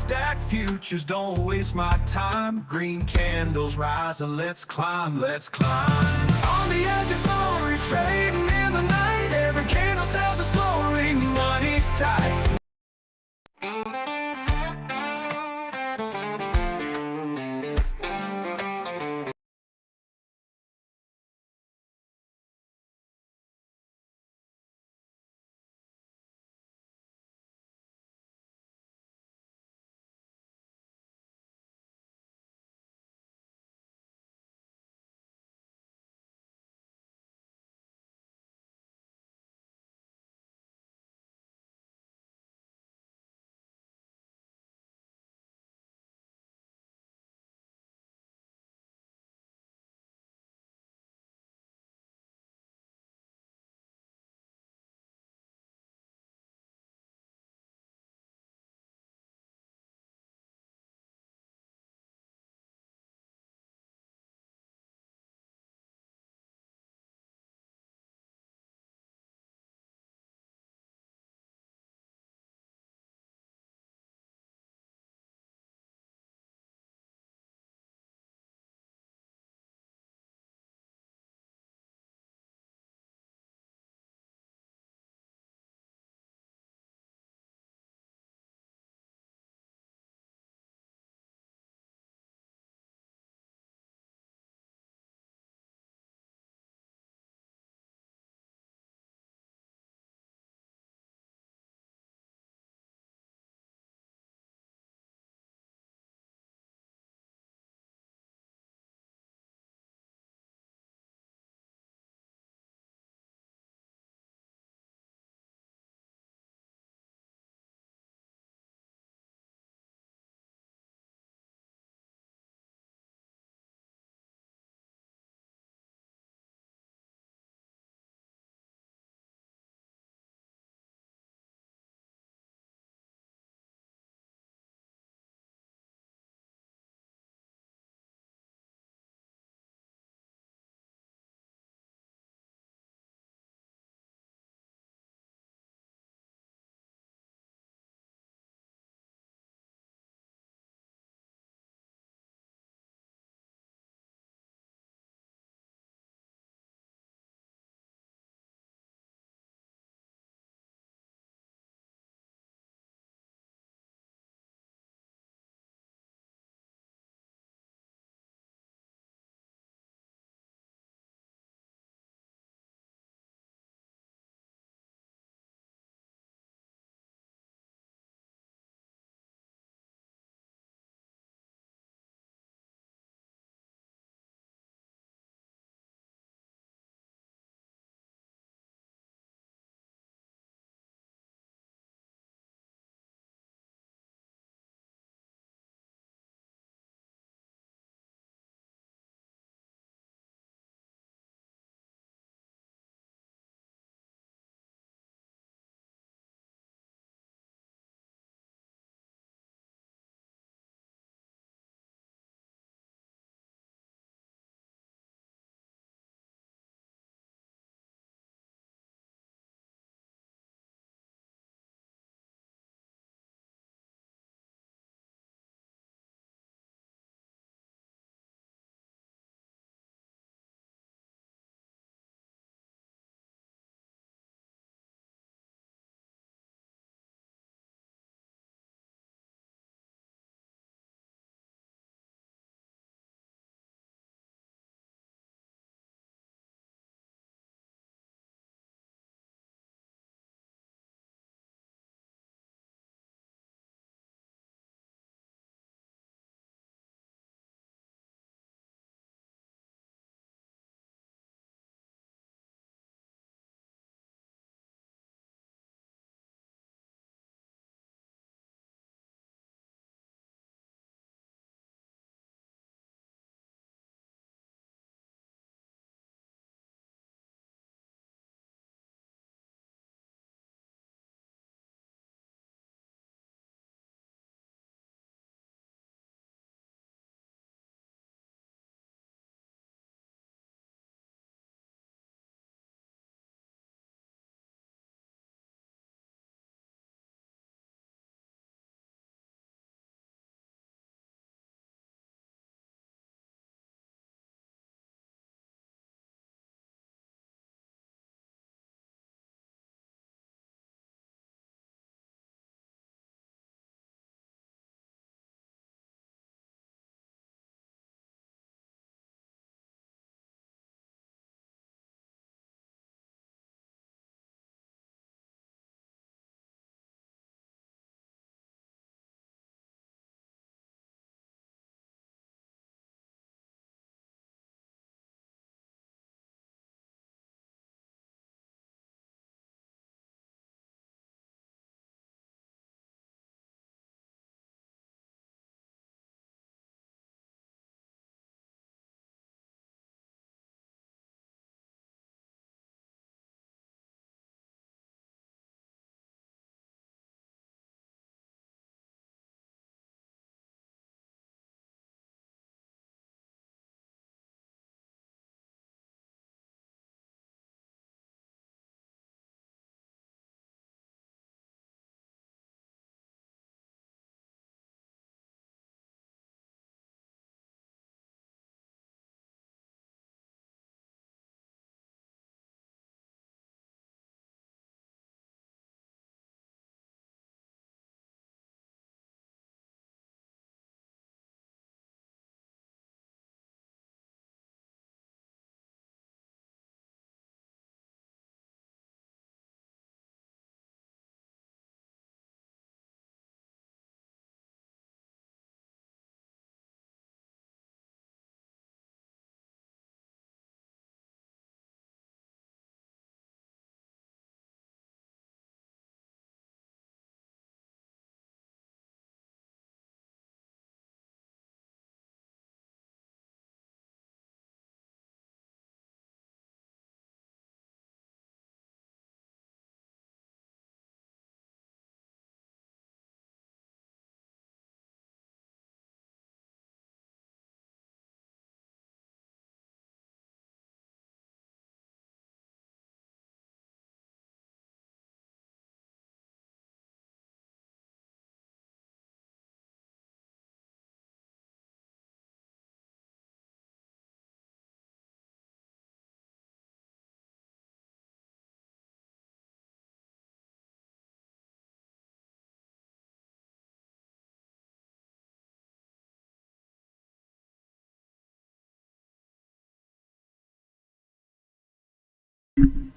stack futures, don't waste my time. Green candles rise and let's climb, let's climb. On the edge of glory, trading in the night. Every candle tells a story, money's tight.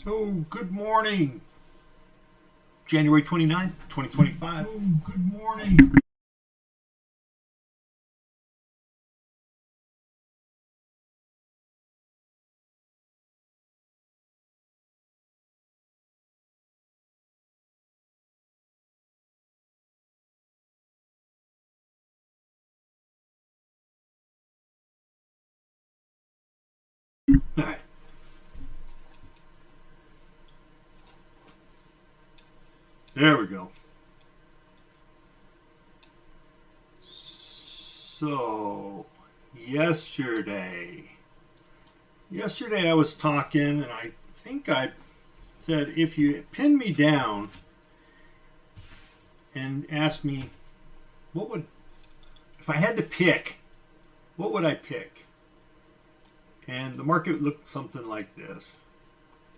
Oh, good morning. January 29th, 2025. Oh, good morning. All right. There we go. So, yesterday I was talking, and I think I said if you pin me down and ask me if I had to pick, what would I pick? And the market looked something like this.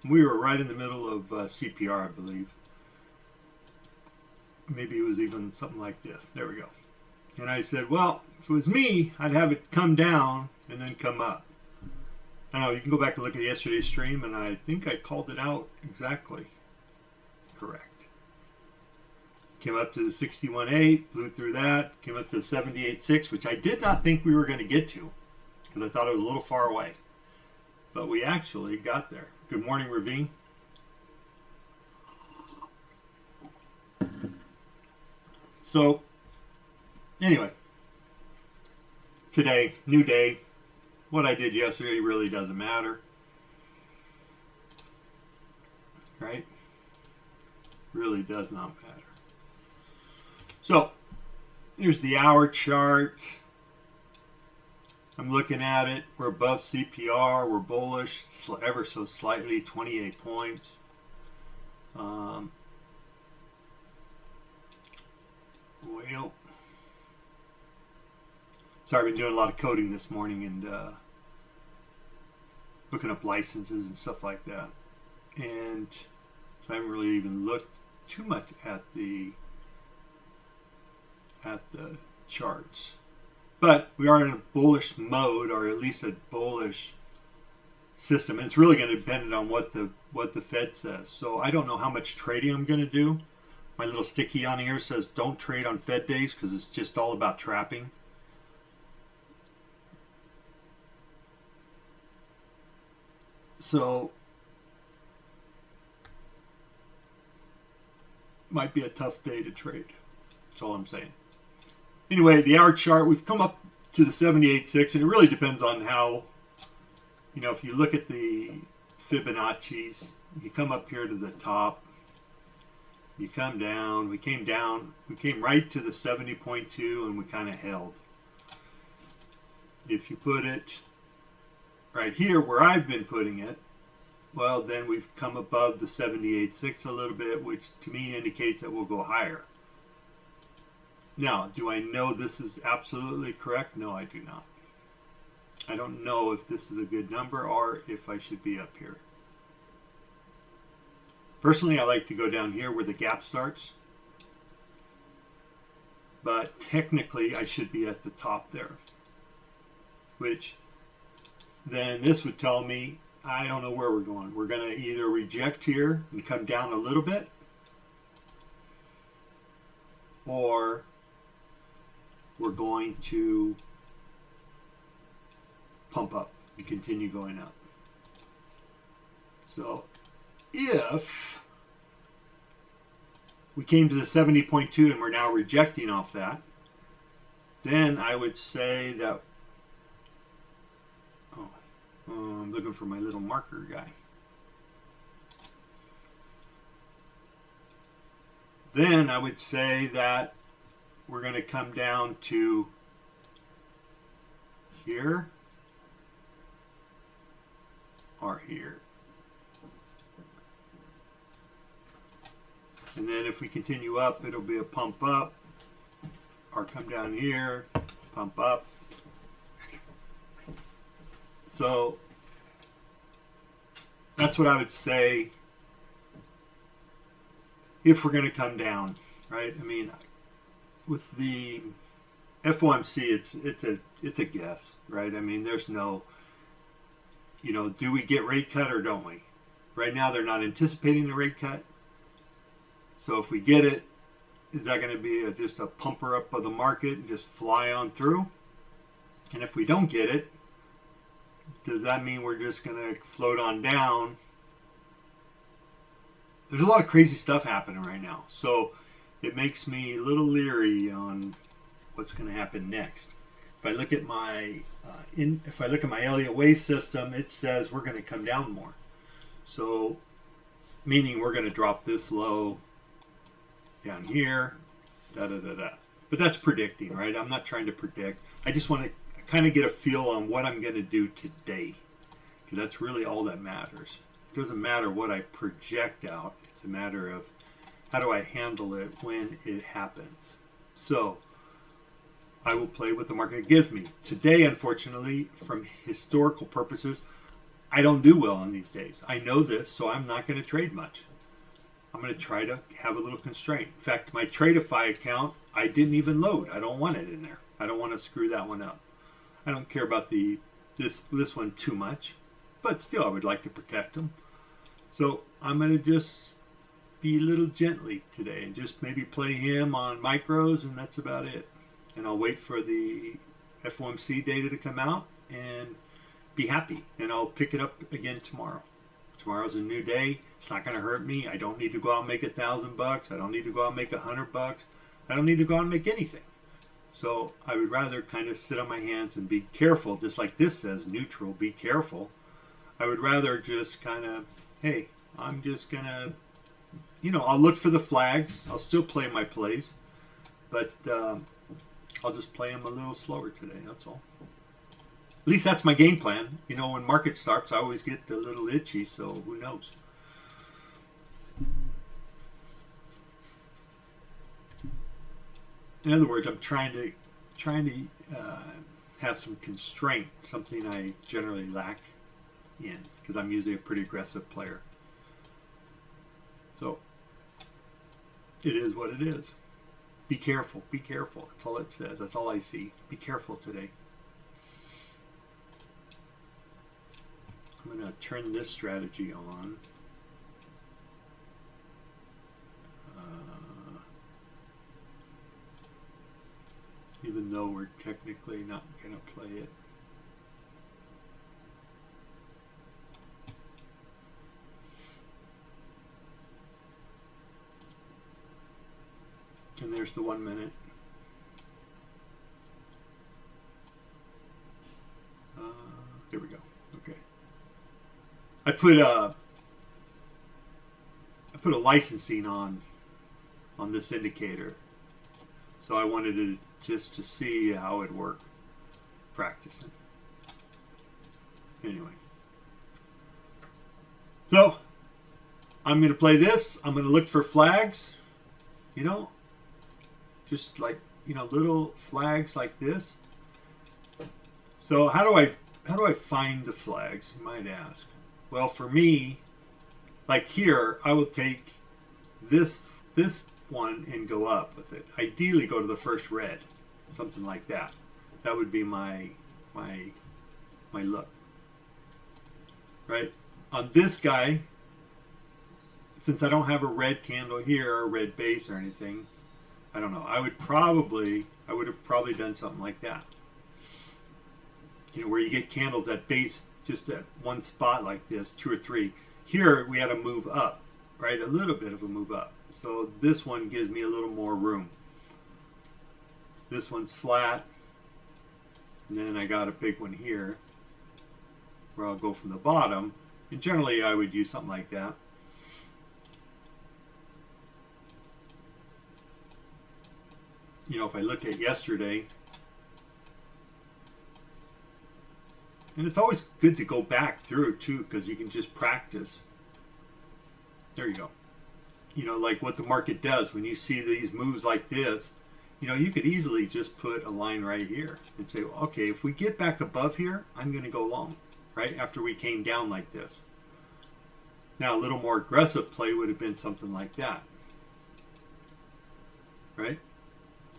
We were right in the middle of CPR, I believe. Maybe it was even something like this. There we go. And I said, well, if it was me, I'd have it come down and then come up. I know you can go back and look at yesterday's stream, and I think I called it out exactly correct. Came up to the 61.8, blew through that, came up to the 78.6, which I did not think we were going to get to because I thought it was a little far away. But we actually got there. Good morning, Ravine. So, anyway, today, new day. What I did yesterday really doesn't matter. Right? Really does not matter. So, here's the hour chart. I'm looking at it. We're above CPR. We're bullish, ever so slightly, 28 points. Well, sorry, I've been doing a lot of coding this morning and looking up licenses and stuff like that. And so I haven't really even looked too much at the charts. But we are in a bullish mode, or at least a bullish system. And it's really going to depend on what the Fed says. So I don't know how much trading I'm going to do. My little sticky on here says don't trade on Fed days because it's just all about trapping. So might be a tough day to trade. That's all I'm saying. Anyway, the hour chart, we've come up to the 78.6, and it really depends on how, if you look at the Fibonacci's, you come up here to the top, you come down, we came right to the 70.2, and we kind of held. If you put it right here where I've been putting it, well, then we've come above the 78.6 a little bit, which to me indicates that we'll go higher. Now, do I know this is absolutely correct? No, I do not. I don't know if this is a good number or if I should be up here. Personally, I like to go down here where the gap starts. But technically, I should be at the top there. Which, then this would tell me, I don't know where we're going. We're going to either reject here and come down a little bit, or we're going to pump up and continue going up. So if we came to the 70.2 and we're now rejecting off that, then I would say that, I'm looking for my little marker guy. Then I would say that we're going to come down to here or here. And then if we continue up, it'll be a pump up, or come down here, pump up. So that's what I would say if we're going to come down, right? I mean, with the FOMC, it's a guess, right? I mean, there's no, do we get rate cut or don't we, Right now they're not anticipating the rate cut. So if we get it, is that going to be just a pumper up of the market and just fly on through? And if we don't get it, does that mean we're just going to float on down? There's a lot of crazy stuff happening right now. So it makes me a little leery on what's going to happen next. If I look at my Elliott wave system, it says we're going to come down more. So meaning we're going to drop this low down here, But that's predicting, right? I'm not trying to predict. I just want to kind of get a feel on what I'm going to do today, because that's really all that matters. It doesn't matter what I project out. It's a matter of how do I handle it when it happens. So I will play what the market gives me. Today, unfortunately, from historical purposes, I don't do well on these days. I know this, so I'm not going to trade much. I'm going to try to have a little constraint. In fact, my Tradeify account, I didn't even load. I don't want it in there. I don't want to screw that one up. I don't care about this one too much, but still I would like to protect them. So I'm going to just be a little gently today and just maybe play him on micros, and that's about it. And I'll wait for the FOMC data to come out and be happy. And I'll pick it up again tomorrow. Tomorrow's a new day. It's not going to hurt me. I don't need to go out and make $1,000. I don't need to go out and make $100. I don't need to go out and make anything. So I would rather kind of sit on my hands and be careful, just like this says, neutral, be careful. I would rather just kind of, hey, I'm just going to, I'll look for the flags. I'll still play my plays, but I'll just play them a little slower today, that's all. At least that's my game plan. When market starts, I always get a little itchy, so who knows. In other words, I'm trying to have some constraint, something I generally lack in, because I'm usually a pretty aggressive player. So it is what it is. Be careful. Be careful. That's all it says. That's all I see. Be careful today. I'm going to turn this strategy on. Even though we're technically not going to play it. And there's the 1 minute. There we go. Okay. I put a licensing on this indicator, so I wanted to just to see how it worked, practicing. Anyway, so I'm going to play this. I'm going to look for flags, just like little flags like this. So how do I find the flags, you might ask? Well, for me, like here, I will take this one and go up with it. Ideally go to the first red, something like that. That would be my look. Right? On this guy, since I don't have a red candle here or a red base or anything, I don't know. I would have probably done something like that. Where you get candles at base just at one spot like this, 2 or 3. Here we had a move up, right? A little bit of a move up. So this one gives me a little more room. This one's flat. And then I got a big one here where I'll go from the bottom. And generally I would use something like that. If I look at yesterday, and it's always good to go back through too, because you can just practice. There you go. Like what the market does when you see these moves like this, you could easily just put a line right here and say, well, okay, if we get back above here, I'm going to go long, right? After we came down like this. Now, a little more aggressive play would have been something like that, right?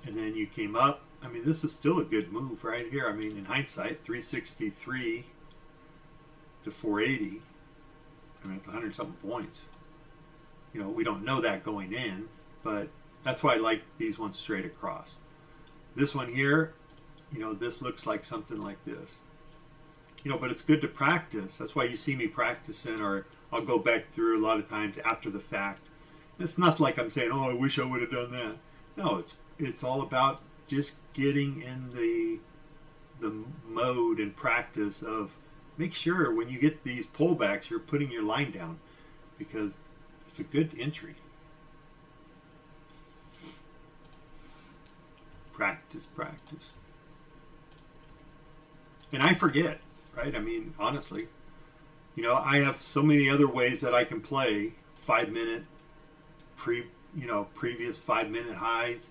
And then you came up. I mean, this is still a good move right here. I mean, in hindsight, 363 to 480. I mean, it's 100 something points. You know, we don't know that going in, but that's why I like these ones straight across. This one here, you know, this looks like something like this. You know, but it's good to practice. That's why you see me practicing, or I'll go back through a lot of times after the fact. It's not like I'm saying, oh, I wish I would have done that. No, it's all about just getting in the mode and practice of make sure when you get these pullbacks, you're putting your line down, because it's a good entry. Practice, practice. And I forget, right? I mean, honestly, you know, I have so many other ways that I can play 5 minute previous 5 minute highs,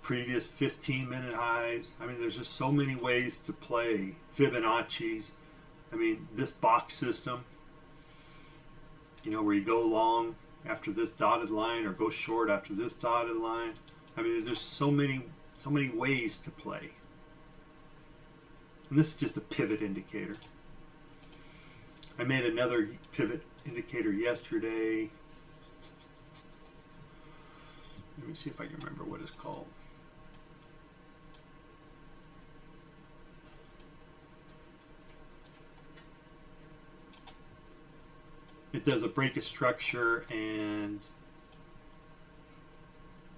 previous 15-minute highs. I mean, there's just so many ways to play Fibonacci's. I mean, this box system, you know, where you go long after this dotted line or go short after this dotted line. I mean, there's so many ways to play. And this is just a pivot indicator. I made another pivot indicator yesterday. Let me see if I can remember what it's called. It does a break of structure and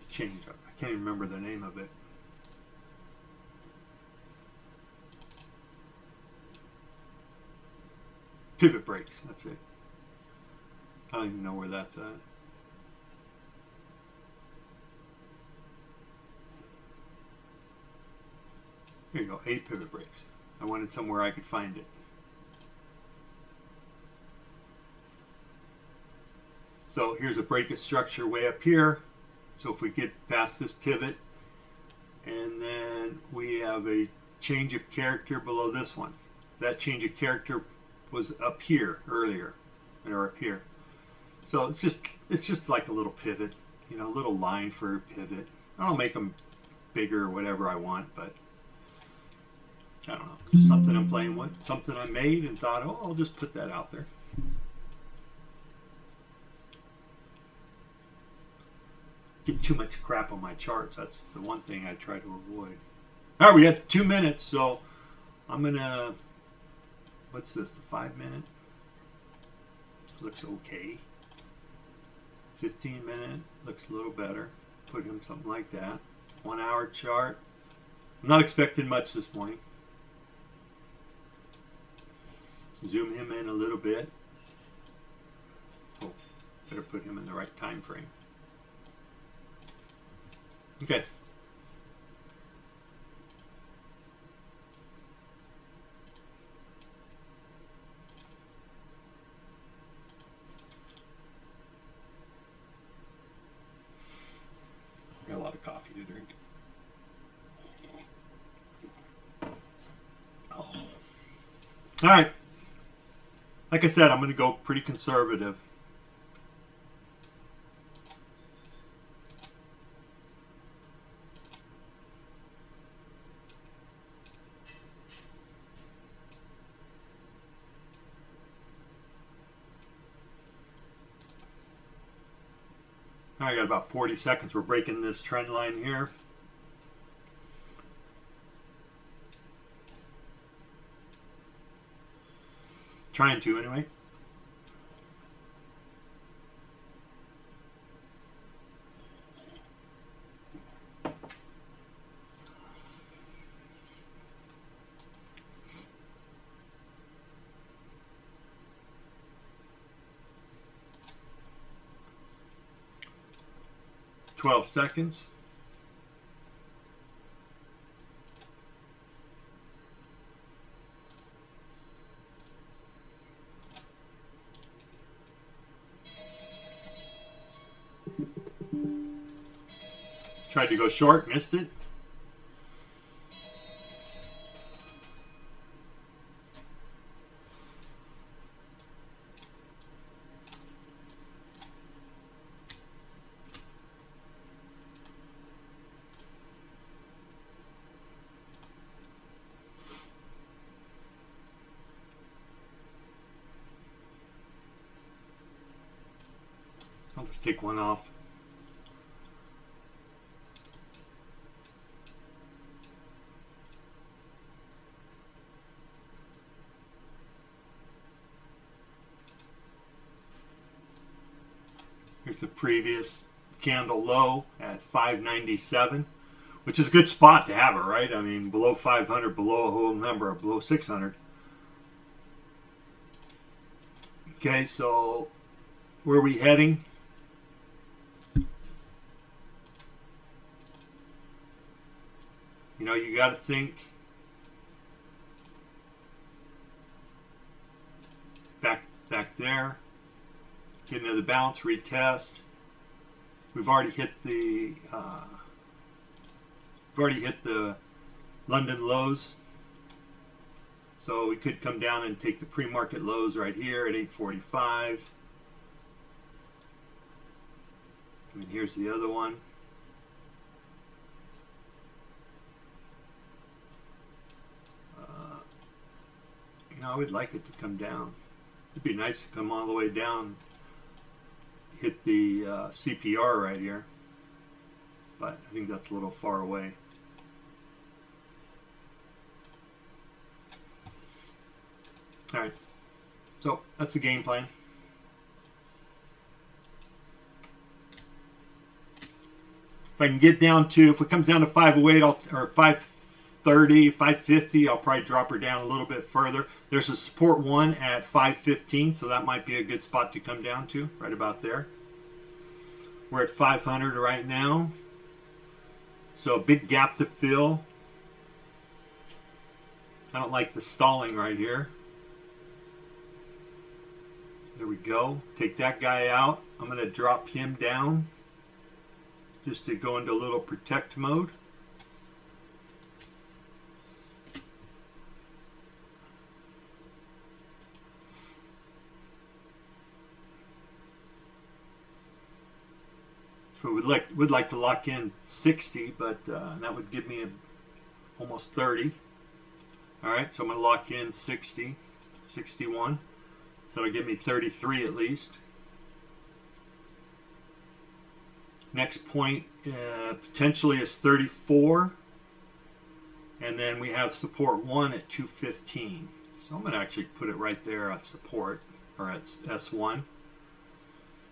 change up. I can't even remember the name of it. Pivot breaks, that's it. I don't even know where that's at. Here you go, 8 pivot breaks. I wanted somewhere I could find it. So here's a break of structure way up here. So if we get past this pivot, and then we have a change of character below this one. That change of character was up here earlier, or up here. So it's just like a little pivot, you know, a little line for a pivot. I'll make them bigger or whatever I want, but I don't know. Just something I'm playing with, something I made and thought, oh, I'll just put that out there. Get too much crap on my charts. That's the one thing I try to avoid. All right, we got 2 minutes, so I'm gonna. What's this? The 5 minute looks okay. 15 minute looks a little better. Put him something like that. 1 hour chart. I'm not expecting much this morning. Zoom him in a little bit. Oh, better put him in the right time frame. Okay. Got a lot of coffee to drink. Oh. All right. Like I said, I'm going to go pretty conservative. I got about 40 seconds. We're breaking this trend line here. Trying to anyway. $12 seconds. Tried to go short, missed it. take one off. Here's the previous candle low at 597, which is a good spot to have it, right? I mean, below 500, below a whole number, below 600. Okay, so where are we heading? You know, you got to think back there. Get another bounce, retest. We've already hit the London lows, so we could come down and take the pre-market lows right here at 845. And here's the other one. You know, I would like it to come down. It'd be nice to come all the way down, hit the CPR right here, but I think that's a little far away. All right, so that's the game plan. If I can get down to, if it comes down to 508 or 530, 550, I'll probably drop her down a little bit further. There's a support one at 515, so that might be a good spot to come down to, right about there. We're at 500 right now, so a big gap to fill. I don't like the stalling right here. There we go. Take that guy out. I'm going to drop him down just to go into a little protect mode. So we'd like to lock in 60, but that would give me almost 30. All right, so I'm going to lock in 60, 61. So it'll give me 33 at least. Next point potentially is 34. And then we have support 1 at 215. So I'm going to actually put it right there at support, or at S1.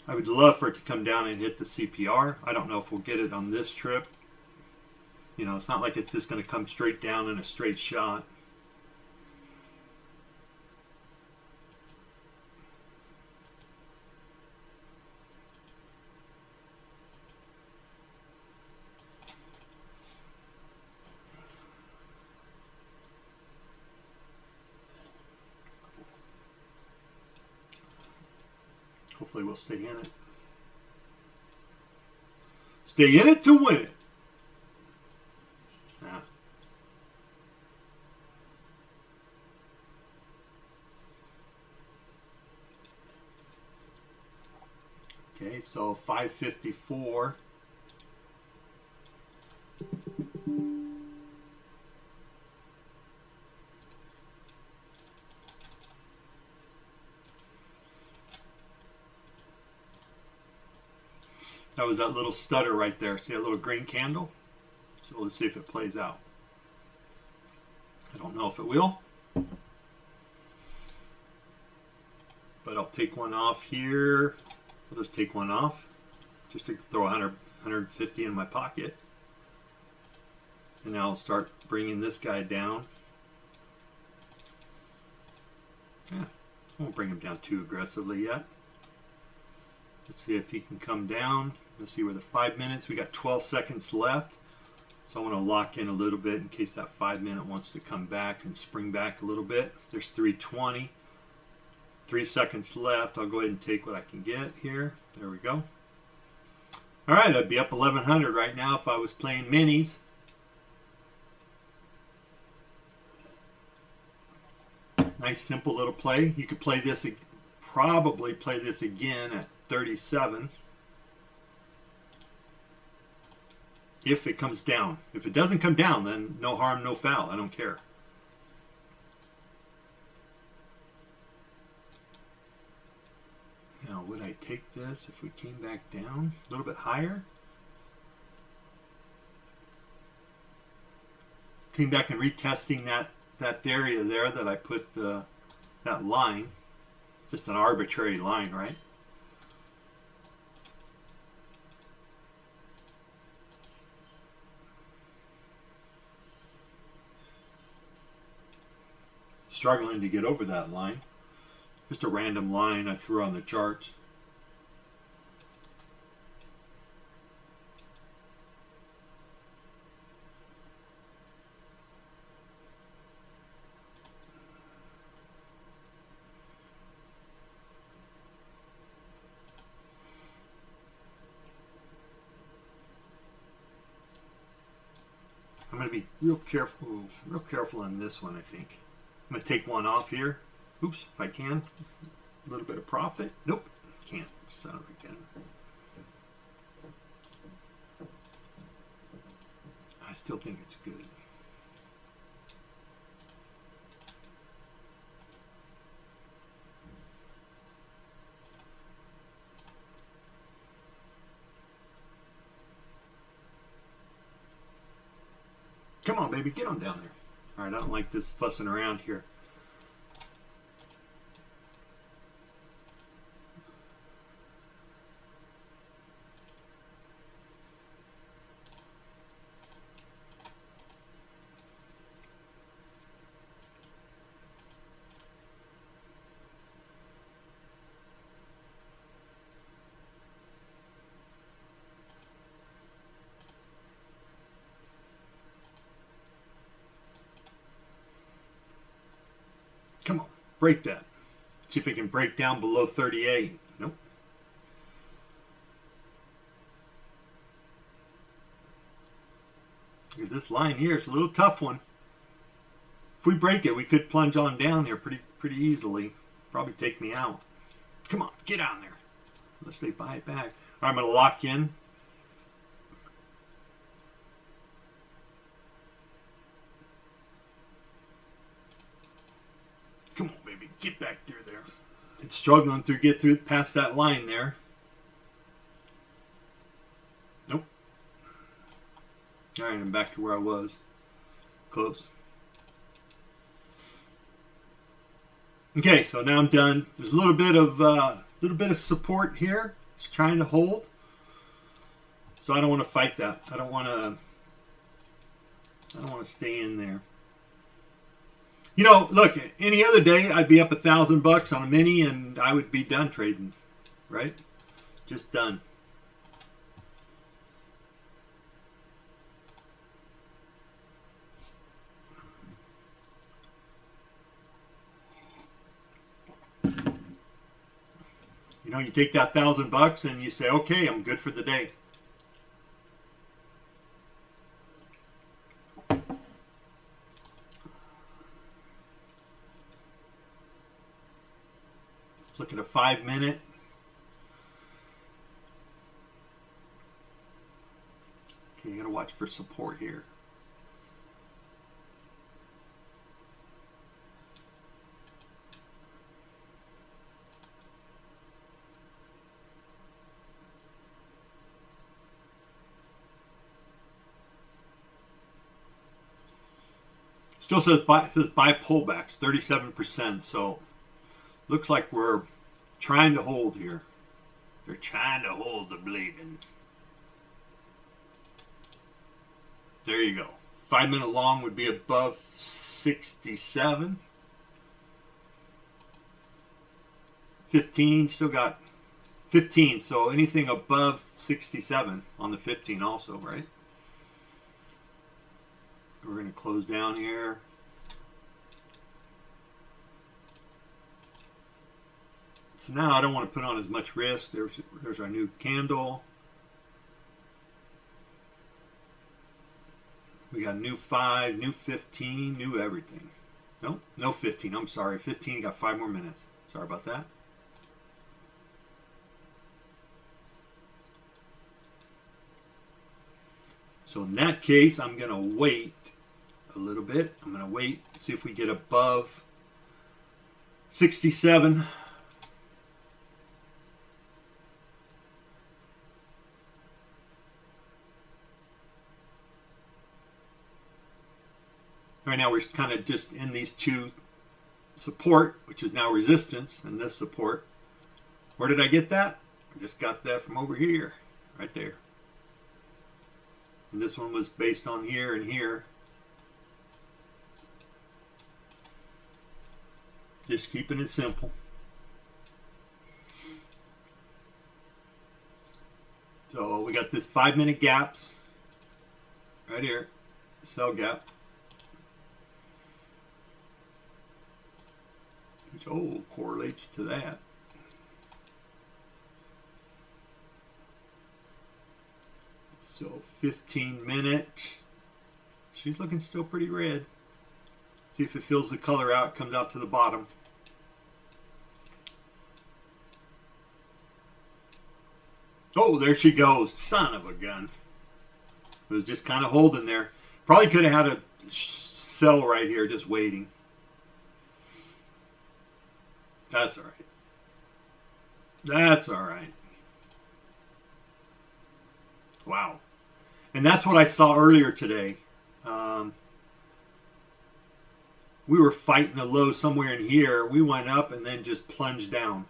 I would love for it to come down and hit the CPR. I don't know if we'll get it on this trip. You know, it's not like it's just going to come straight down in a straight shot. Hopefully we'll stay in it. Stay in it to win it. Ah. Okay, so 554. That was that little stutter right there. See that little green candle? So let's see if it plays out. I don't know if it will, but I'll take one off here. I'll just take one off just to throw 100, 150 in my pocket. And now I'll start bringing this guy down. Yeah, I won't bring him down too aggressively yet. Let's see if he can come down. Let's see where the 5 minutes, we got 12 seconds left. So I want to lock in a little bit in case that 5 minute wants to come back and spring back a little bit. There's 320. 3 seconds left. I'll go ahead and take what I can get here. There we go. All right, I'd be up 1100 right now if I was playing minis. Nice simple little play. You could play this, probably play this again at 37. If it comes down. If it doesn't come down, then no harm, no foul. I don't care. Now, would I take this if we came back down a little bit higher? Came back and retesting that area there that I put that line. Just an arbitrary line, right? Struggling to get over that line. Just a random line I threw on the charts. I'm going to be real careful on this one, I think. I'm going to take one off here. Oops, if I can. A little bit of profit. Nope, can't. Son of a gun. I still think it's good. Come on, baby, get on down there. All right, I don't like this fussing around here. Come on, break that. See if it can break down below 38. Nope. Look at this line here. It's a little tough one. If we break it, we could plunge on down here pretty easily. Probably take me out. Come on, get on there. Unless they buy it back. All right, I'm going to lock in. Come on, baby, get back through there. It's struggling to get through past that line there. Nope. All right, I'm back to where I was. Close. Okay, so now I'm done. There's a little bit of support here. It's trying to hold. So I don't want to fight that. I don't want to stay in there. You know, look, any other day I'd be up $1,000 on a mini and I would be done trading, right? Just done. You know, you take that $1,000 and you say, okay, I'm good for the day. Look at a 5-minute. Okay, you gotta watch for support here. Still says buy pullbacks, 37%. So looks like we're trying to hold here. They're trying to hold the bleeding. There you go. 5-minute long would be above 67. 15, still got 15. So anything above 67 on the 15 also, right? We're going to close down here. So now I don't want to put on as much risk. There's our new candle. We got new 5, new 15, new everything. Nope, no 15. I'm sorry. 15 got 5 more minutes. Sorry about that. So in that case, I'm going to wait a little bit. I'm going to wait, see if we get above 67. Right now we're kind of just in these two support, which is now resistance, and this support. Where did I get that? I just got that from over here, right there. And this one was based on here and here. Just keeping it simple. So we got this 5-minute gaps right here, sell gap, which correlates to that. So 15-minute, she's looking still pretty red. See if it fills the color out, comes out to the bottom. Oh, there she goes. Son of a gun. It was just kind of holding there. Probably could have had a sell right here just waiting. That's all right. That's all right. Wow. And that's what I saw earlier today. We were fighting a low somewhere in here. We went up and then just plunged down.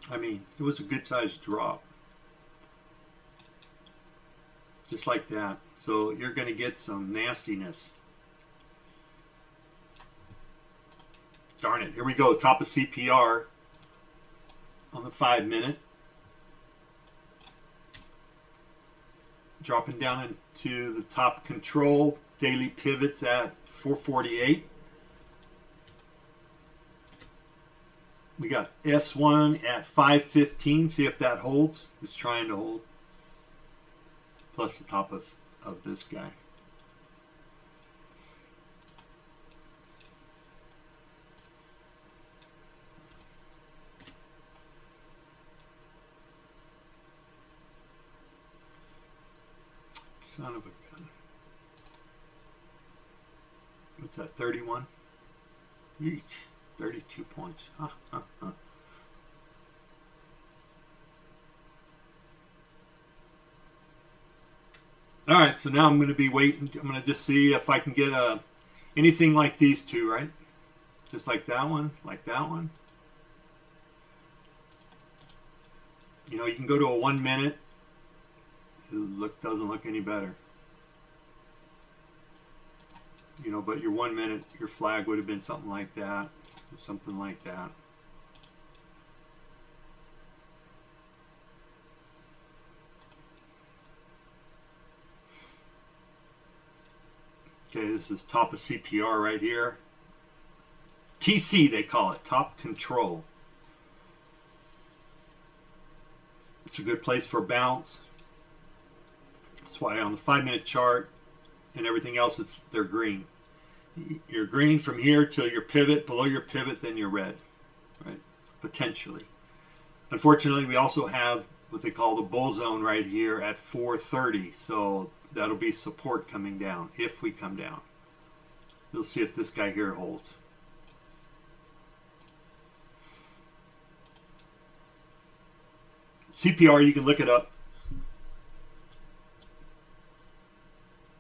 I mean, it was a good sized drop. Just like that. So you're going to get some nastiness. Darn it. Here we go. Top of CPR on the 5-minute. Dropping down into the top control. Daily pivots at 448. We got S1 at 515. See if that holds. It's trying to hold. Plus the top of this guy. Son of a gun. What's that, 31? Each. 32 points. Huh. All right, so now I'm going to be waiting. I'm going to just see if I can get anything like these two, right? Just like that one, like that one. You know, you can go to a 1 minute. It doesn't look any better. You know, but your 1 minute, your flag would have been something like that, or something like that. Okay, this is top of CPR right here. TC, they call it, top control. It's a good place for bounce. That's why on the 5-minute chart and everything else, they're green. You're green from here till your pivot. Below your pivot, then you're red, right? Potentially. Unfortunately, we also have what they call the bull zone right here at 430. So that'll be support coming down if we come down. We'll see if this guy here holds. CPR, you can look it up.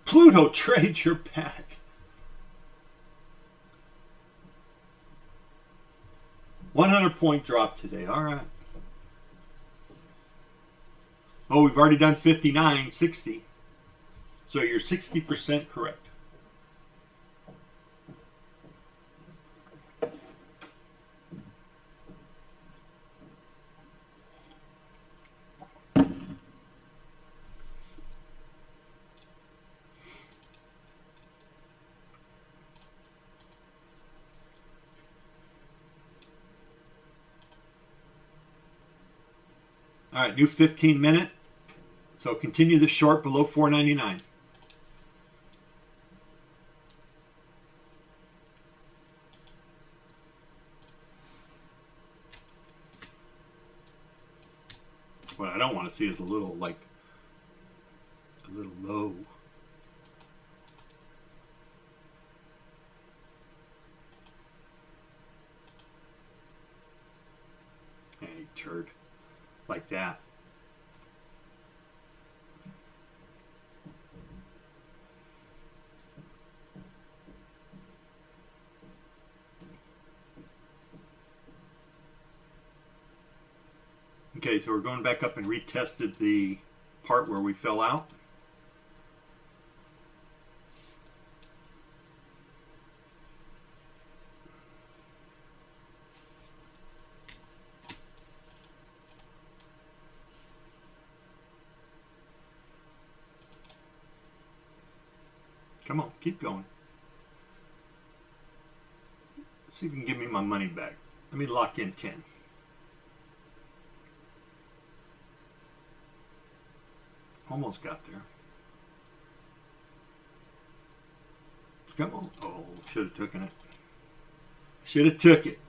Pluto trades your back. 100-point drop today. All right. Oh, we've already done 59, 60. So you're 60% correct. All right, new 15-minute. So continue the short below 499. What I don't want to see is a little low. Hey, turd. Like that. Okay, so we're going back up and retested the part where we fell out. Come on, keep going. Let's see if you can give me my money back. Let me lock in 10. Almost got there. Come on. Oh, should have taken it. Should have took it.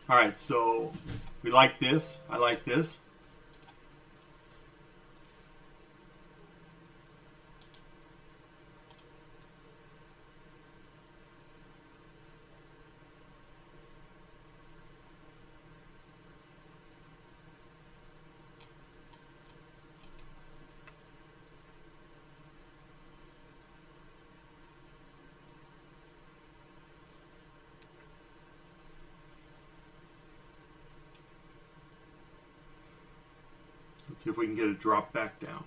All right, so we like this. I like this. Let's see if we can get a drop back down.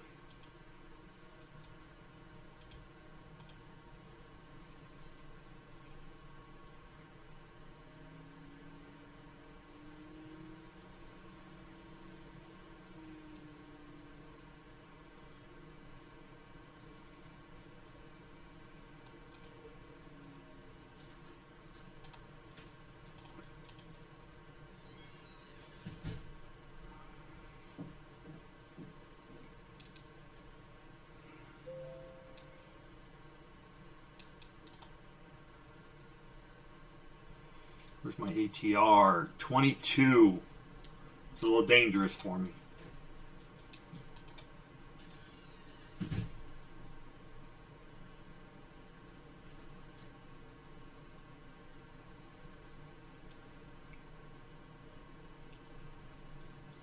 Where's my ATR? 22. It's a little dangerous for me.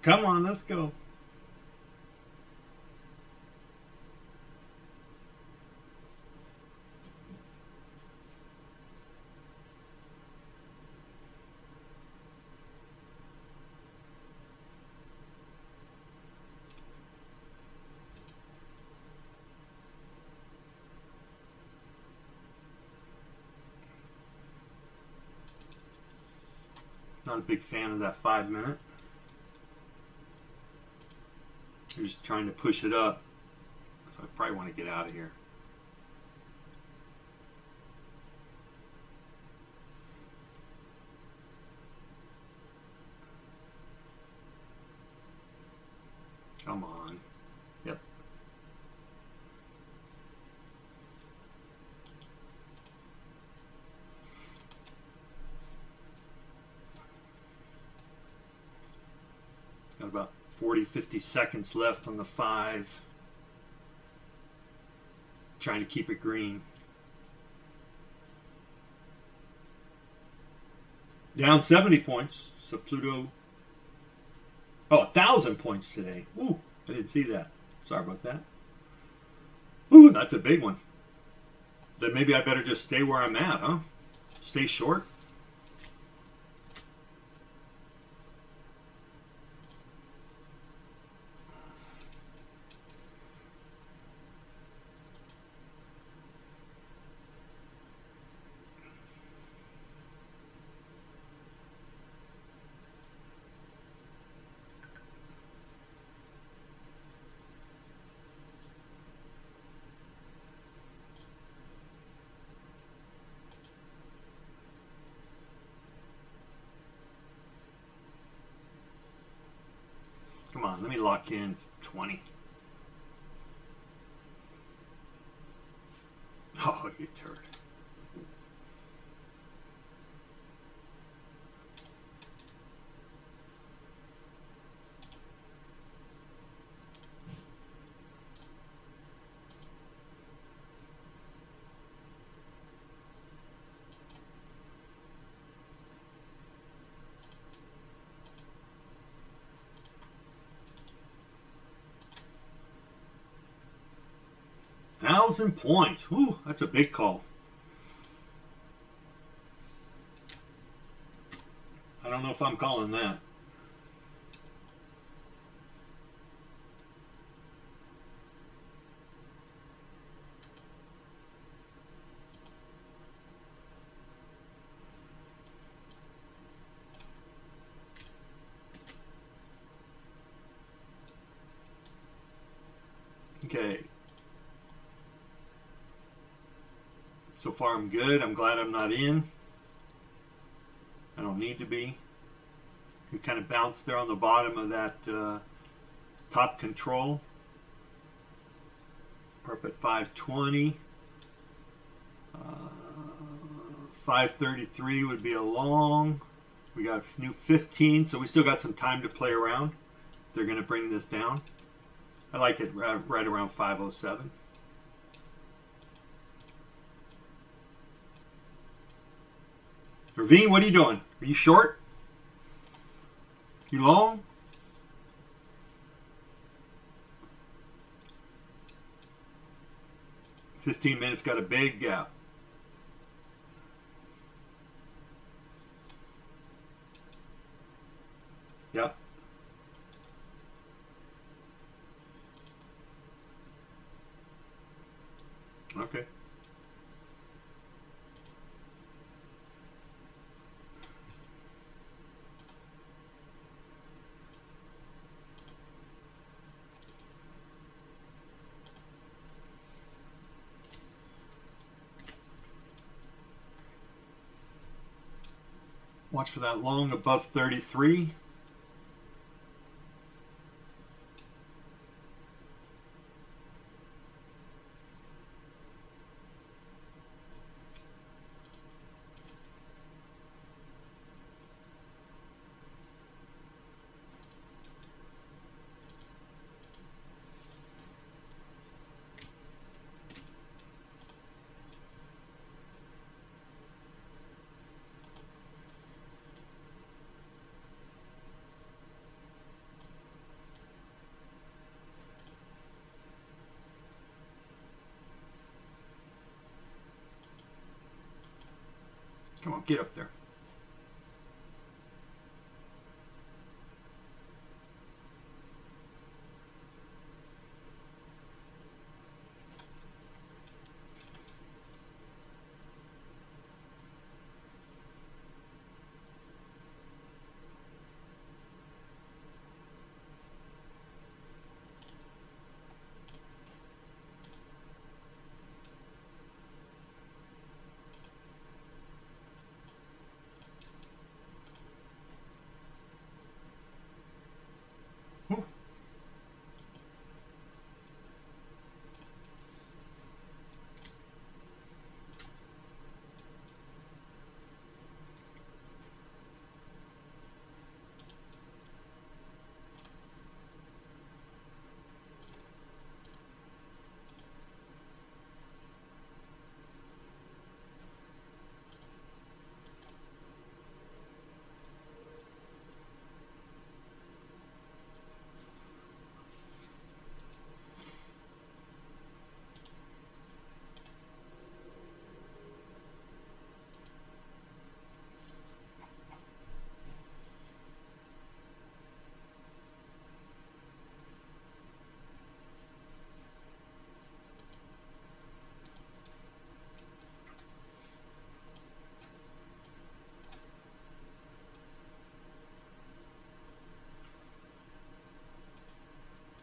Come on, let's go. Not a big fan of that 5 minute. You're just trying to push it up. So I probably want to get out of here. Come on. Yep. Got about 40, 50 seconds left on the 5. Trying to keep it green. Down 70 points. So Pluto. Oh, 1,000 points today. Ooh, I didn't see that. Sorry about that. Ooh, that's a big one. Then maybe I better just stay where I'm at, huh? Stay short. Come on, let me lock in 20. Oh, you turd. 1,000 points. Whew, that's a big call. I don't know if I'm calling that. Okay. So far I'm good. I'm glad I'm not in. I don't need to be. You kind of bounced there on the bottom of that top control. Perp at 520. 533 would be a long. We got a new 15, so we still got some time to play around. They're going to bring this down. I like it right around 507. Ravine, what are you doing? Are you short? You long? "15 minutes got a big gap." Yep. Okay. Watch for that long above 33. Come on, get up there. Whew.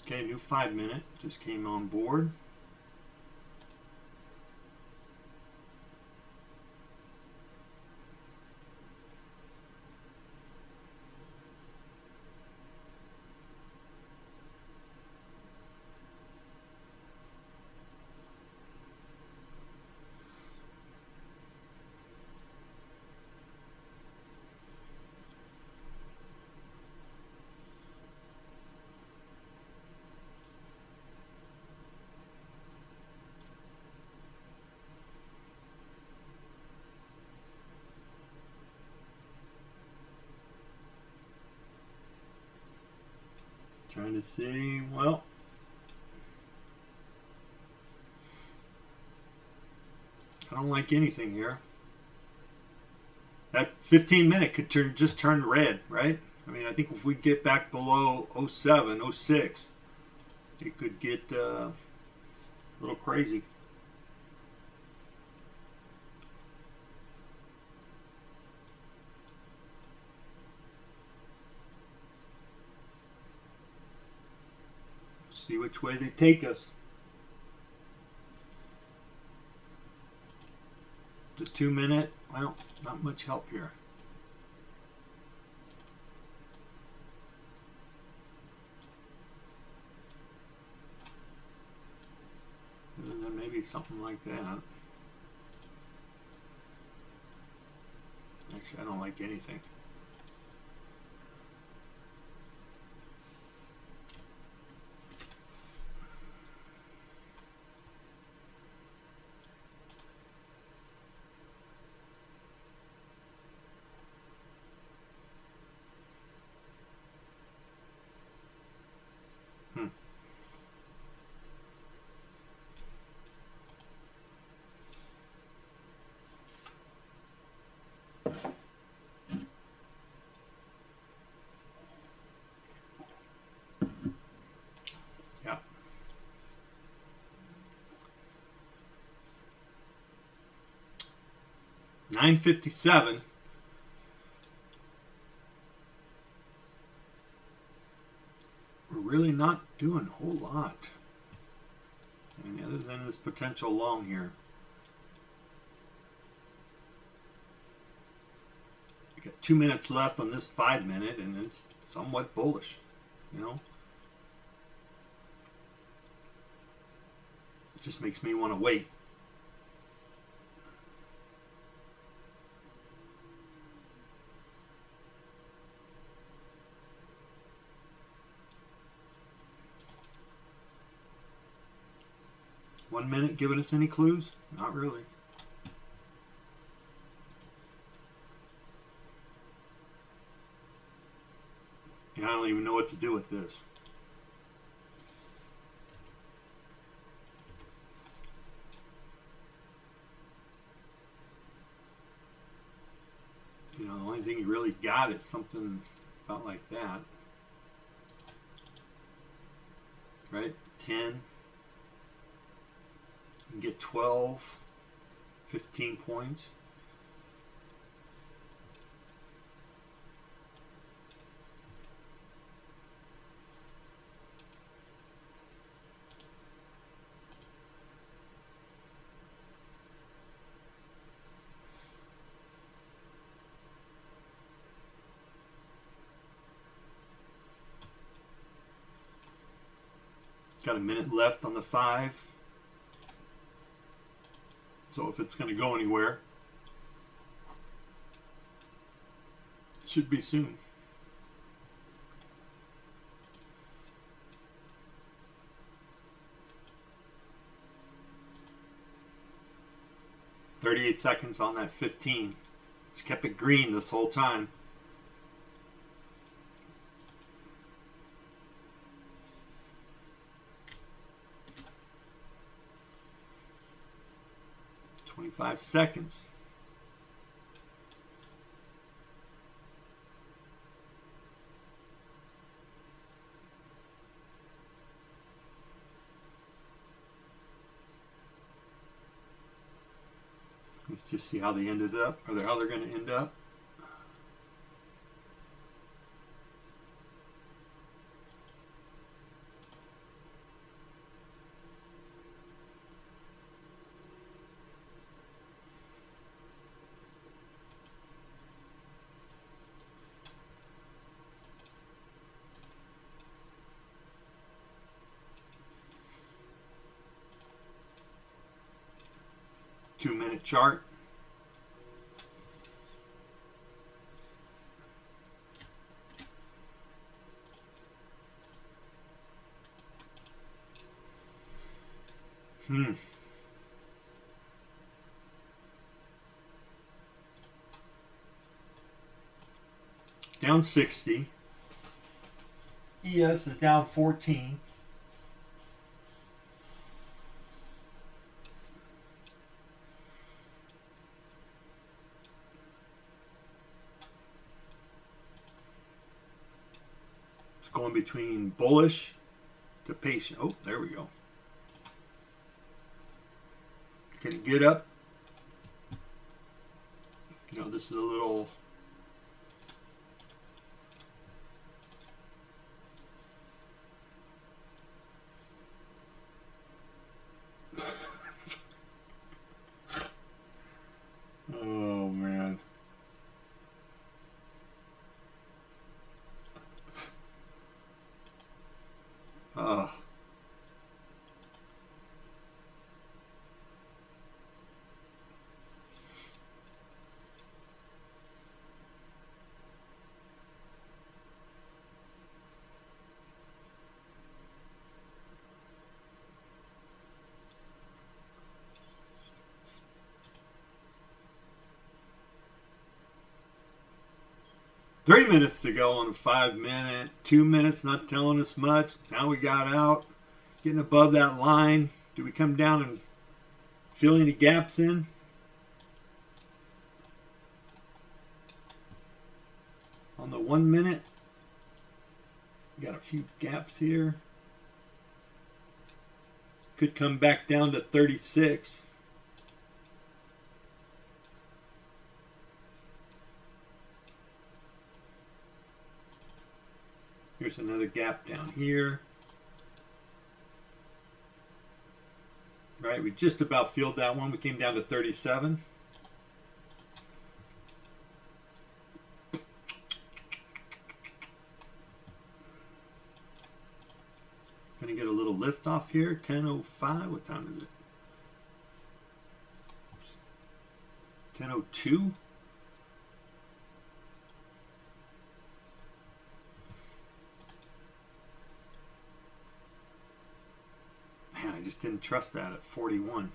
Okay, new 5 minute just came on board. Trying to see, well, I don't like anything here. That 15-minute could just turn red, right? I mean, I think if we get back below 07, 06, it could get a little crazy. See which way they take us. The 2-minute, well, not much help here. Other than maybe something like that. Actually, I don't like anything. Yeah. $9.57. We're really not doing a whole lot. I mean, other than this potential long here. We got 2 minutes left on this 5-minute, and it's somewhat bullish, you know. It just makes me want to wait. One minute giving us any clues? Not really. Yeah, I don't even know what to do with this. You know, the only thing you really got is something about like that. Right? 10. You can get 12, 15 points. Got a minute left on the 5. So if it's going to go anywhere, it should be soon. "38 seconds on that 15. It's kept it green this whole time. "25 seconds. Let's just see how they ended up, or how they're going to end up. Two-minute chart. Down 60. ES is down 14. going between bullish to patient. Oh, there we go. Can it get up? You know, this is a little... Oh, man. Oh. 3 minutes to go on a 5 minute, 2 minutes not telling us much. Now we got out, getting above that line. Do we come down and fill any gaps in? On the 1 minute, got a few gaps here. Could come back down to 36. Here's another gap down here. Right, we just about filled that one. We came down to 37. Gonna get a little lift off here. 10:05. What time is it? 10:02. Man, I just didn't trust that at 41.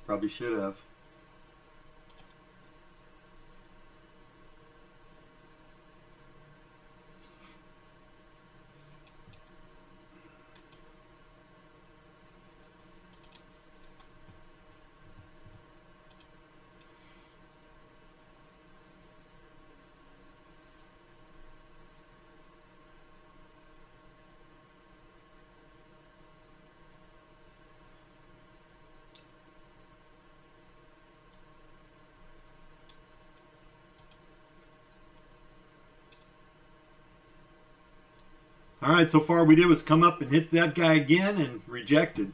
Probably should have. All right, so far we did was come up and hit that guy again and rejected.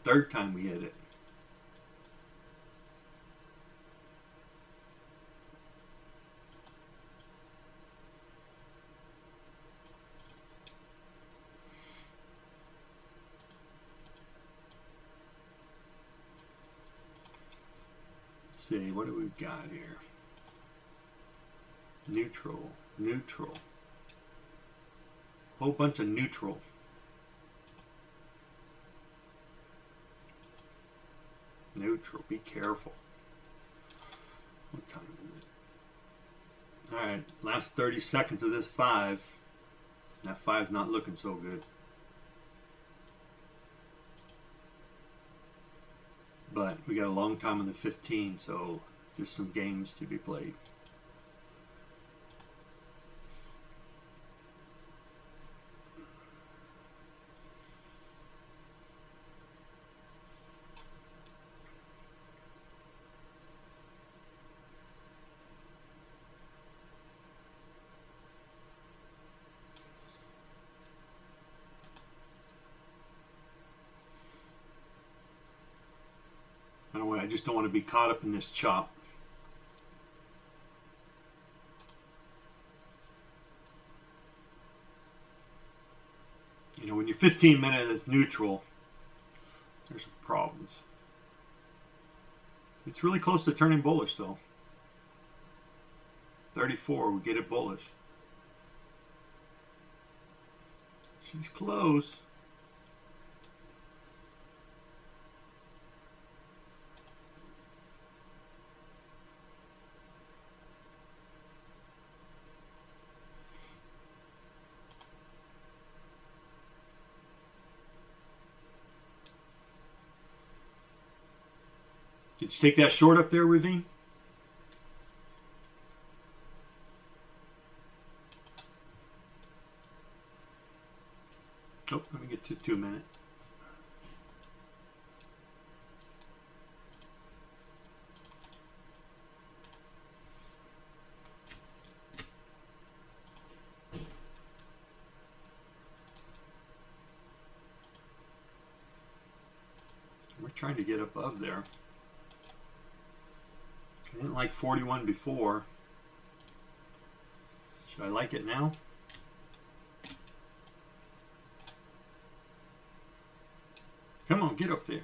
Third time we hit it. See, what do we got here? Neutral, neutral. Whole bunch of neutral. Neutral, be careful. What time is it? All right, last 30 seconds of this 5. That 5's not looking so good. But we got a long time on the 15, so just some games to be played. I just don't want to be caught up in this chop. You know, when you're 15 minutes is neutral, there's some problems. It's really close to turning bullish though. 34, we get it bullish. She's close. Did you take that short up there, Ravine? Oh, let me get to 2 minutes. We're trying to get above there. I didn't like 41 before. Should I like it now? Come on, get up there.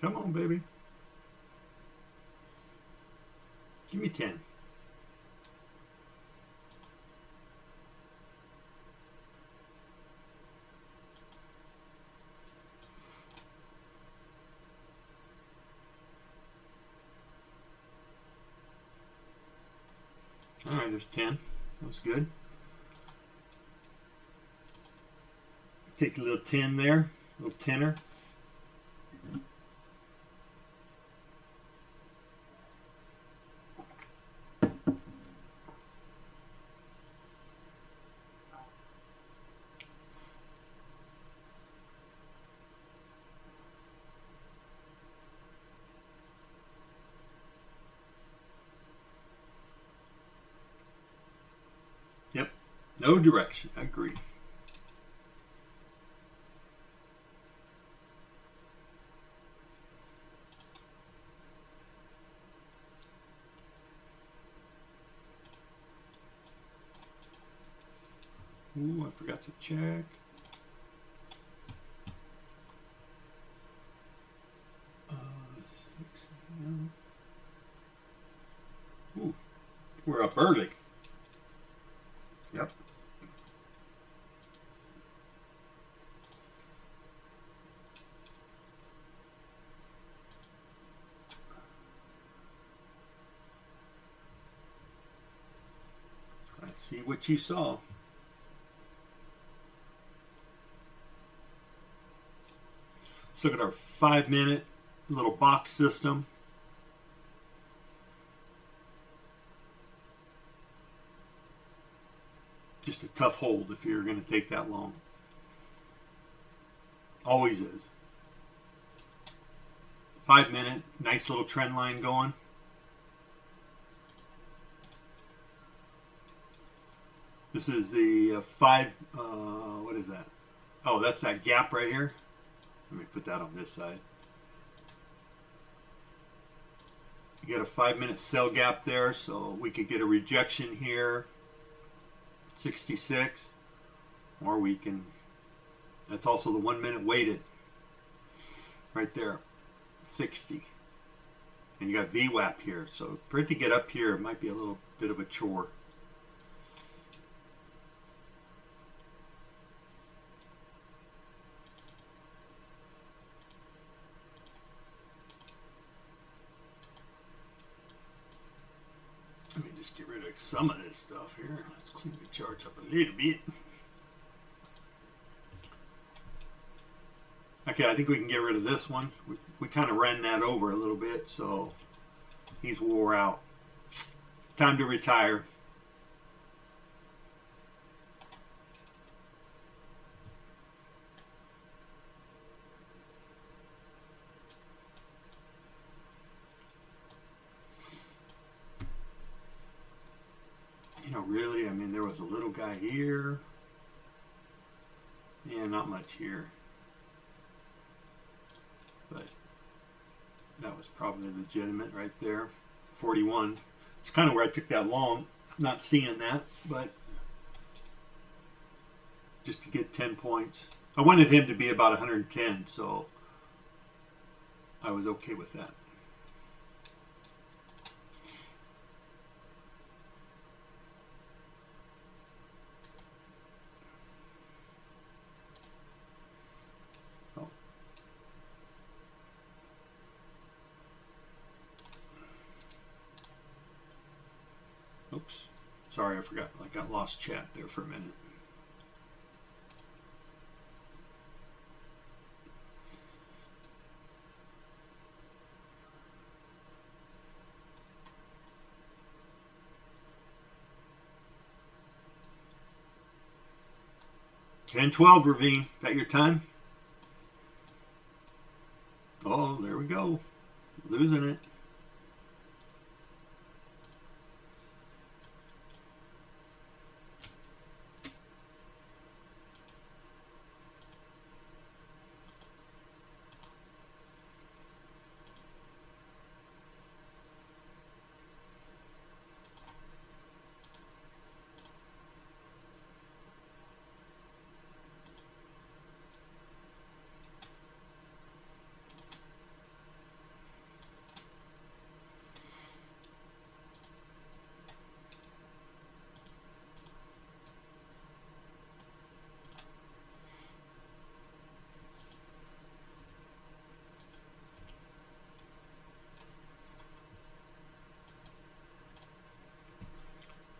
Come on, baby. Give me 10. All right, there's 10. That was good. Take a little 10 there, a little tenner. Yep, no direction. I agree. Ooh, I forgot to check. Ooh, we're up early. Yep. I see what you saw. Let's look at our 5-minute little box system. Just a tough hold if you're going to take that long. Always is. 5-minute, nice little trend line going. This is the what is that? Oh, that's that gap right here. Let me put that on this side. You got a 5-minute sell gap there, so we could get a rejection here. 66, or we can, that's also the 1-minute weighted right there, 60, and you got VWAP here, so for it to get up here it might be a little bit of a chore. Let me just get rid of some of this stuff here. Let's clean the charts up a little bit. Okay, I think we can get rid of this one. We kind of ran that over a little bit, so he's wore out. Time to retire. Oh, really? I mean, there was a little guy here. Yeah, not much here. But that was probably legitimate right there. 41. It's kind of where I took that long, not seeing that, but just to get 10 points. I wanted him to be about 110, so I was okay with that. Oh. Oops. Sorry, I forgot. I got lost chat there for a minute. And 12, Ravine. Got your time? Oh, there we go. Losing it.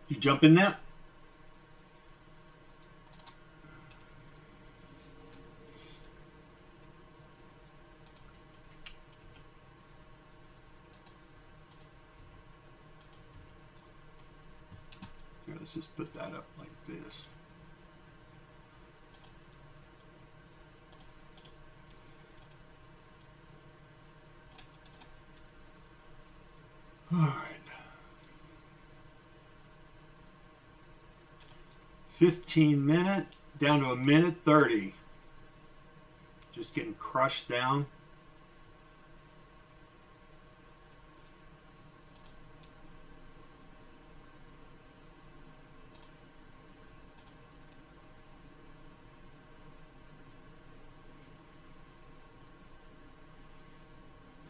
You jump in that? Here, let's just put that up like this. All right. 15-minute down to a minute 30. Just getting crushed down.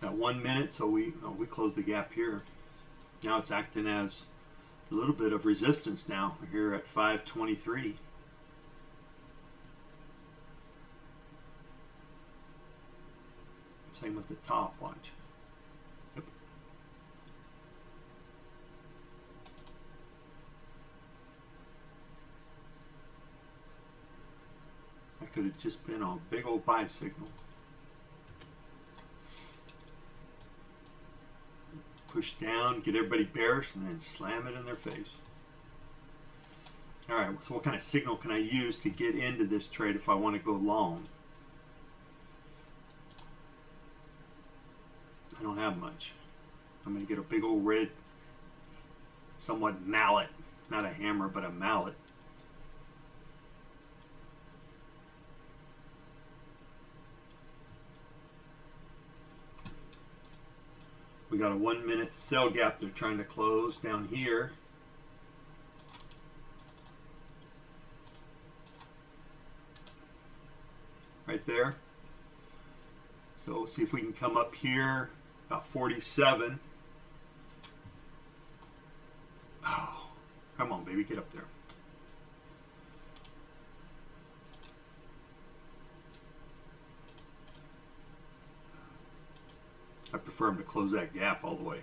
At 1 minute, so we close the gap here. Now it's acting as a little bit of resistance now. We're here at 523. Same with the top, watch. Yep. That could have just been a big old buy signal. Push down, get everybody bearish, and then slam it in their face. All right, so what kind of signal can I use to get into this trade if I want to go long? I don't have much. I'm going to get a big old red, somewhat mallet. Not a hammer, but a mallet. We got a 1 minute sell gap they're trying to close down here. Right there. So we'll see if we can come up here, about 47. Oh, come on, baby, get up there. I prefer him to close that gap all the way.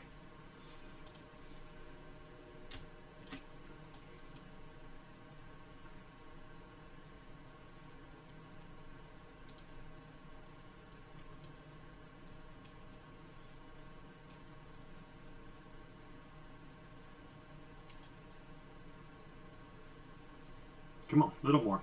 Come on, a little more.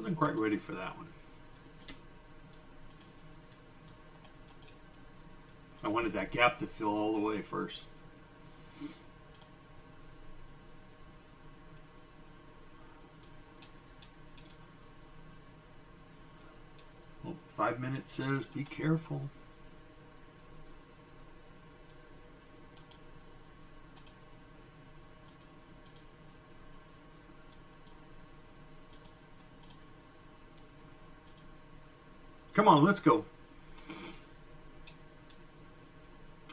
Wasn't quite ready for that one. I wanted that gap to fill all the way first. Well, 5 minutes says be careful. Come on, let's go.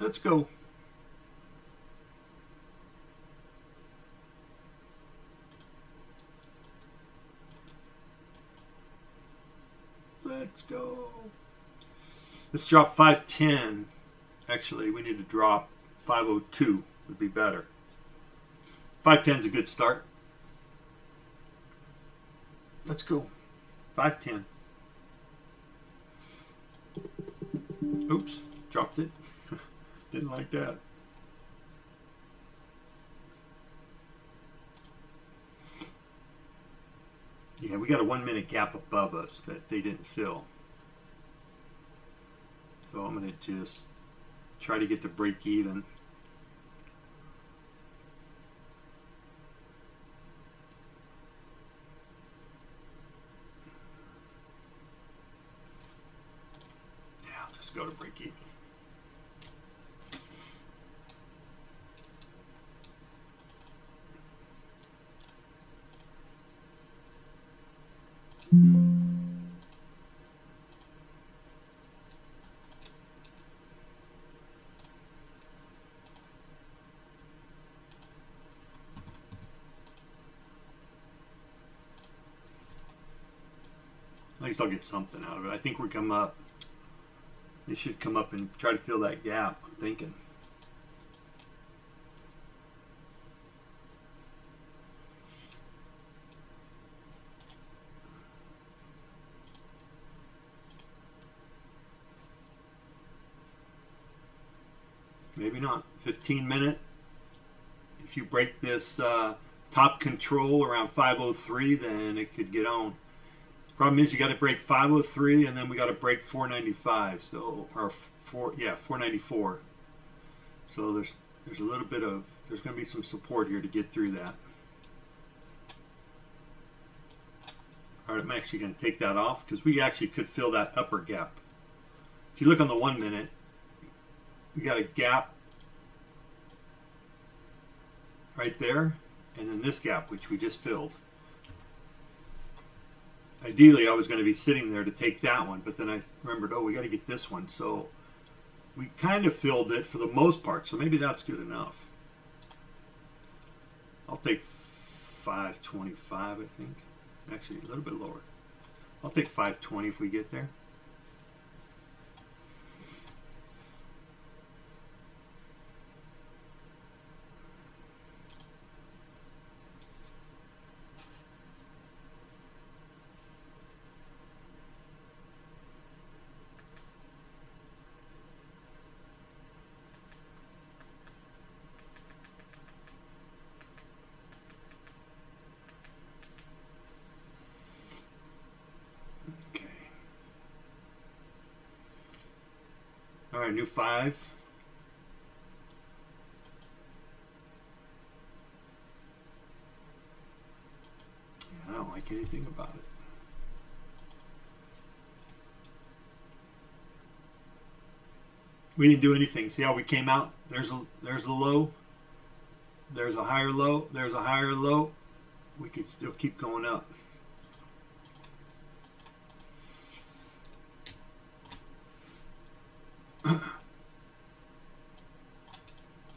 Let's go. Let's go. Let's drop 510. Actually, we need to drop 502 would be better. 510 is a good start. Let's go. 510. Oops, dropped it. Didn't like that. Yeah, we got a 1 minute gap above us that they didn't fill. So I'm going to just try to get to break even. Yeah, I'll just go to break even. At least I'll get something out of it. I think we come up. They should come up and try to fill that gap, I'm thinking. Maybe not. 15 minute. If you break this top control around 503, then it could get on. Problem is you got to break 503 and then we got to break 495. So or 494. So there's a little bit of there's going to be some support here to get through that. All right, I'm actually going to take that off because we actually could fill that upper gap. If you look on the 1 minute, we got a gap right there, and then this gap, which we just filled. Ideally, I was going to be sitting there to take that one, but then I remembered, oh, we got to get this one. So we kind of filled it for the most part, so maybe that's good enough. I'll take 525, I think. Actually, a little bit lower. I'll take 520 if we get there. All right, new 5. Yeah, I don't like anything about it. We didn't do anything. See how we came out? There's a low. There's a higher low. There's a higher low. We could still keep going up.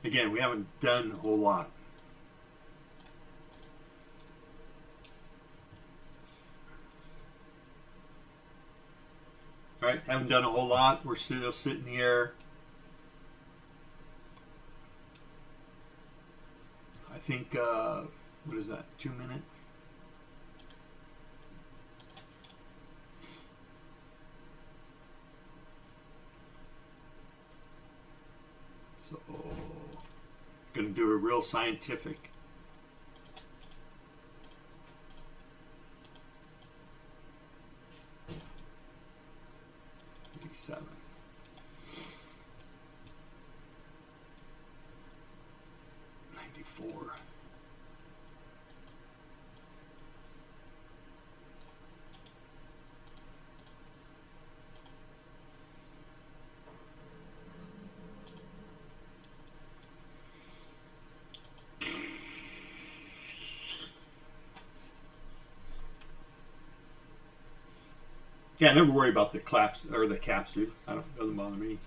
Again, we haven't done a whole lot. All right, haven't done a whole lot. We're still sitting here. I think, what is that, 2 minute? So, going to do a real scientific. 97. $94. Yeah, I never worry about the claps or the caps, dude. I don't, doesn't bother me.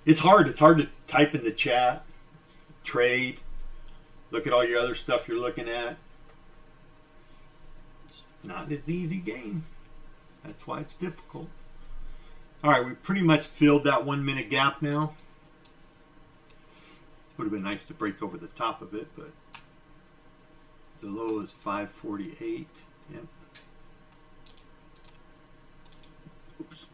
It's hard. It's hard to type in the chat, trade, look at all your other stuff you're looking at. It's not an easy game. That's why it's difficult. All right, we pretty much filled that 1 minute gap now. Would have been nice to break over the top of it, but the low is 548. Yep. Oops.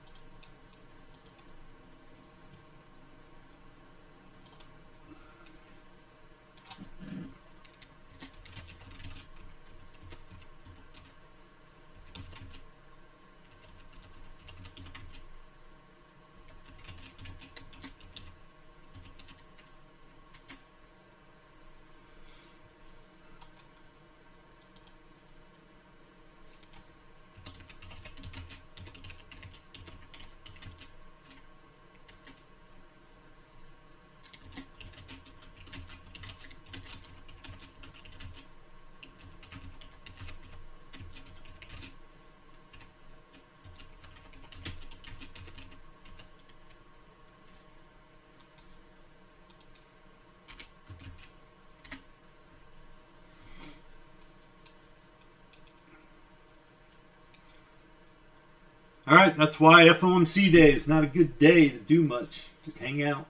All right, that's why FOMC day is not a good day to do much. Just hang out.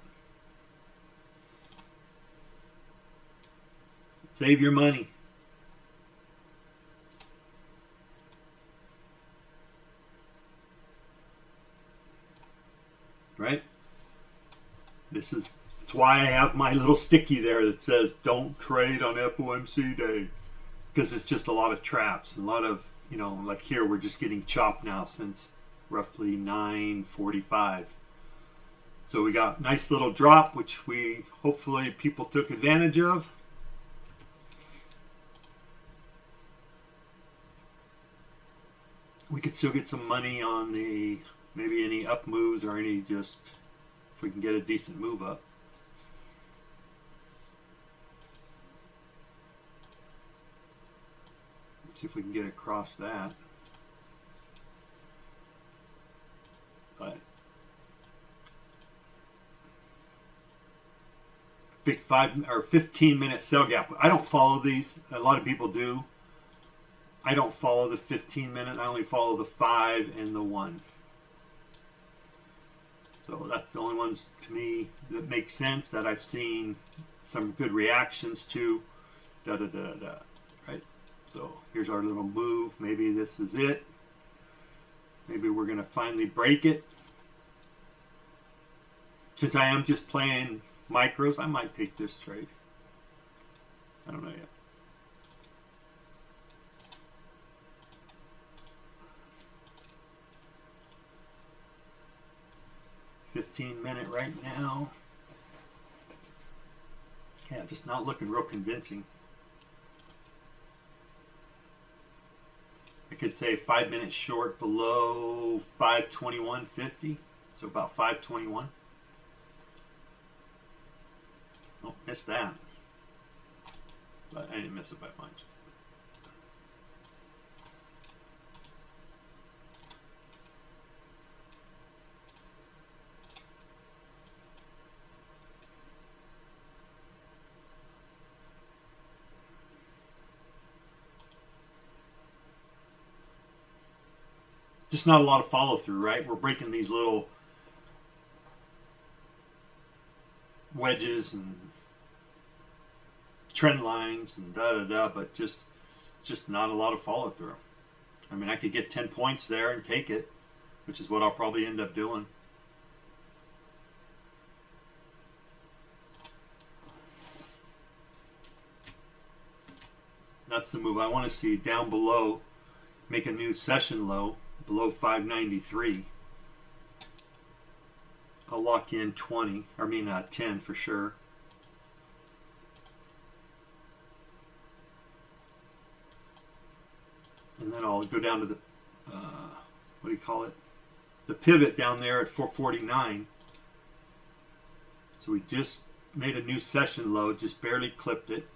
Save your money. Right? That's why I have my little sticky there that says don't trade on FOMC day. Because it's just a lot of traps. A lot of, you know, like here we're just getting chopped now since roughly 9:45. So we got nice little drop, which we hopefully people took advantage of. We could still get some money on the maybe any up moves or any just if we can get a decent move up. Let's see if we can get across that. But big 5 or 15-minute sell gap. I don't follow these. A lot of people do. I don't follow the 15-minute. I only follow the 5 and the 1. So that's the only ones to me that make sense that I've seen some good reactions to. Right? So here's our little move. Maybe this is it. Maybe we're going to finally break it. Since I am just playing micros, I might take this trade. I don't know yet. $15-minute right now. Yeah, just not looking real convincing. I could say 5 minutes short below 521.50. So about 521. Oh, missed that. But I didn't miss it by much. Just not a lot of follow through, right? We're breaking these little wedges and trend lines and but just not a lot of follow through. I mean, I could get 10 points there and take it, which is what I'll probably end up doing. That's the move I want to see. Down below, make a new session low below 593. I'll lock in 20, I mean 10 for sure. And then I'll go down to the, what do you call it? The pivot down there at 449. So we just made a new session low, just barely clipped it.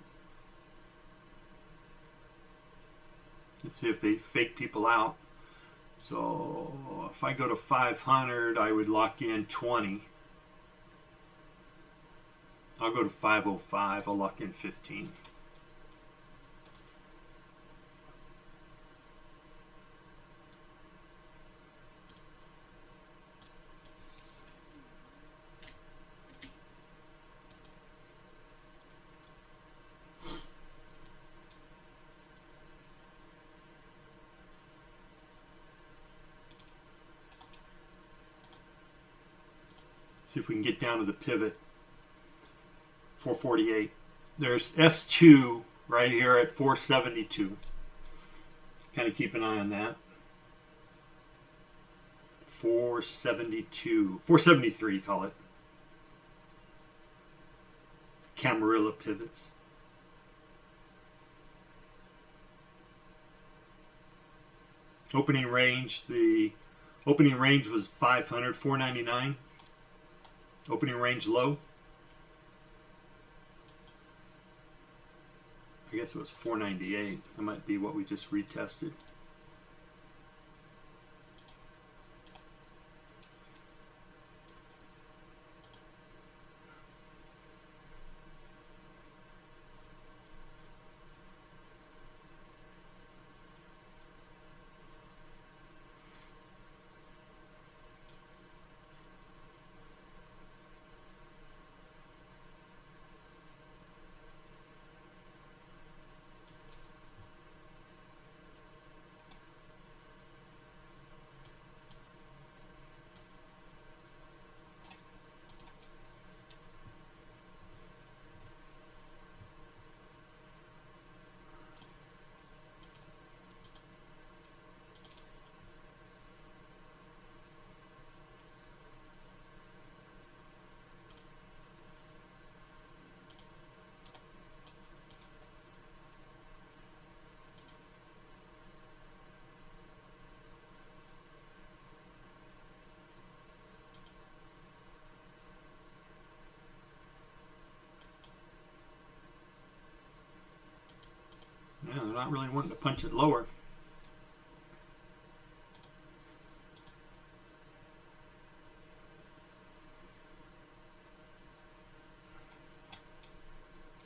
Let's see if they fake people out. So if I go to 500, I would lock in 20. I'll go to 505, I'll lock in 15. See if we can get down to the pivot. 448. There's S2 right here at 472. Kind of keep an eye on that. 472. 473, call it. Camarilla pivots. Opening range. The opening range was 500, 499. Opening range low. I guess it was 498. That might be what we just retested. Yeah, they're not really wanting to punch it lower.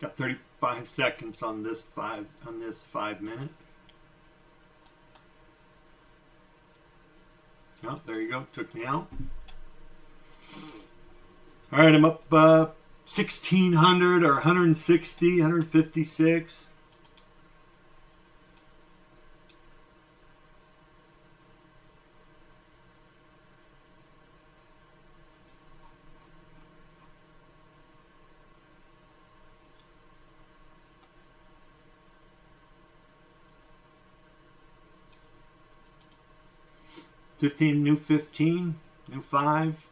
Got 35 seconds on this 5 minute. Oh, there you go. Took me out. All right, I'm up 1,600 or 160, 156. New 15, new 5.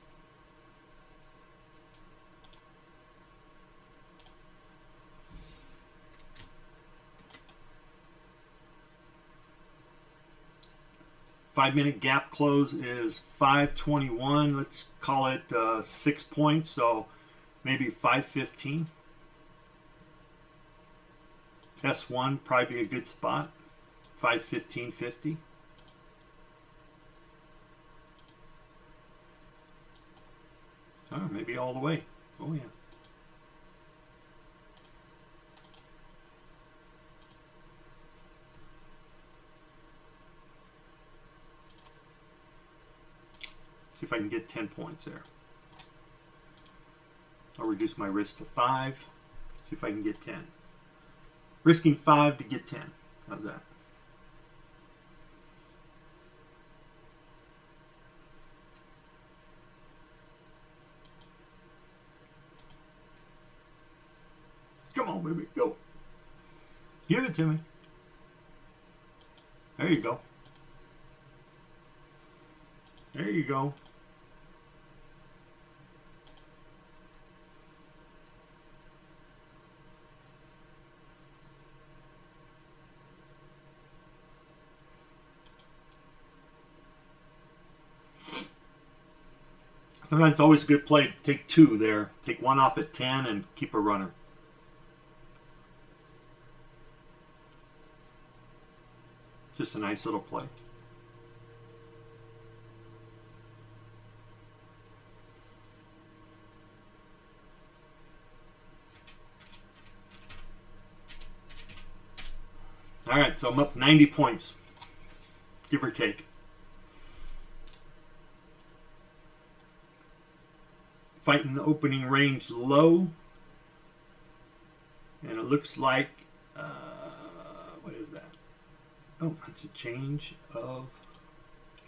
Five-minute gap close is 521. Let's call it 6 points, so maybe 515. S1 probably be a good spot. 515.50. Oh, maybe all the way. Oh yeah. See if I can get 10 points there. I'll reduce my risk to 5. See if I can get 10. Risking 5 to get 10. How's that? Come on, baby, go. Give it to me. There you go. There you go. Sometimes it's always a good play to take two there. Take one off at 10 and keep a runner. Just a nice little play. All right, so I'm up 90 points, give or take. Fighting opening range low, and it looks like what is that? Oh, it's a change of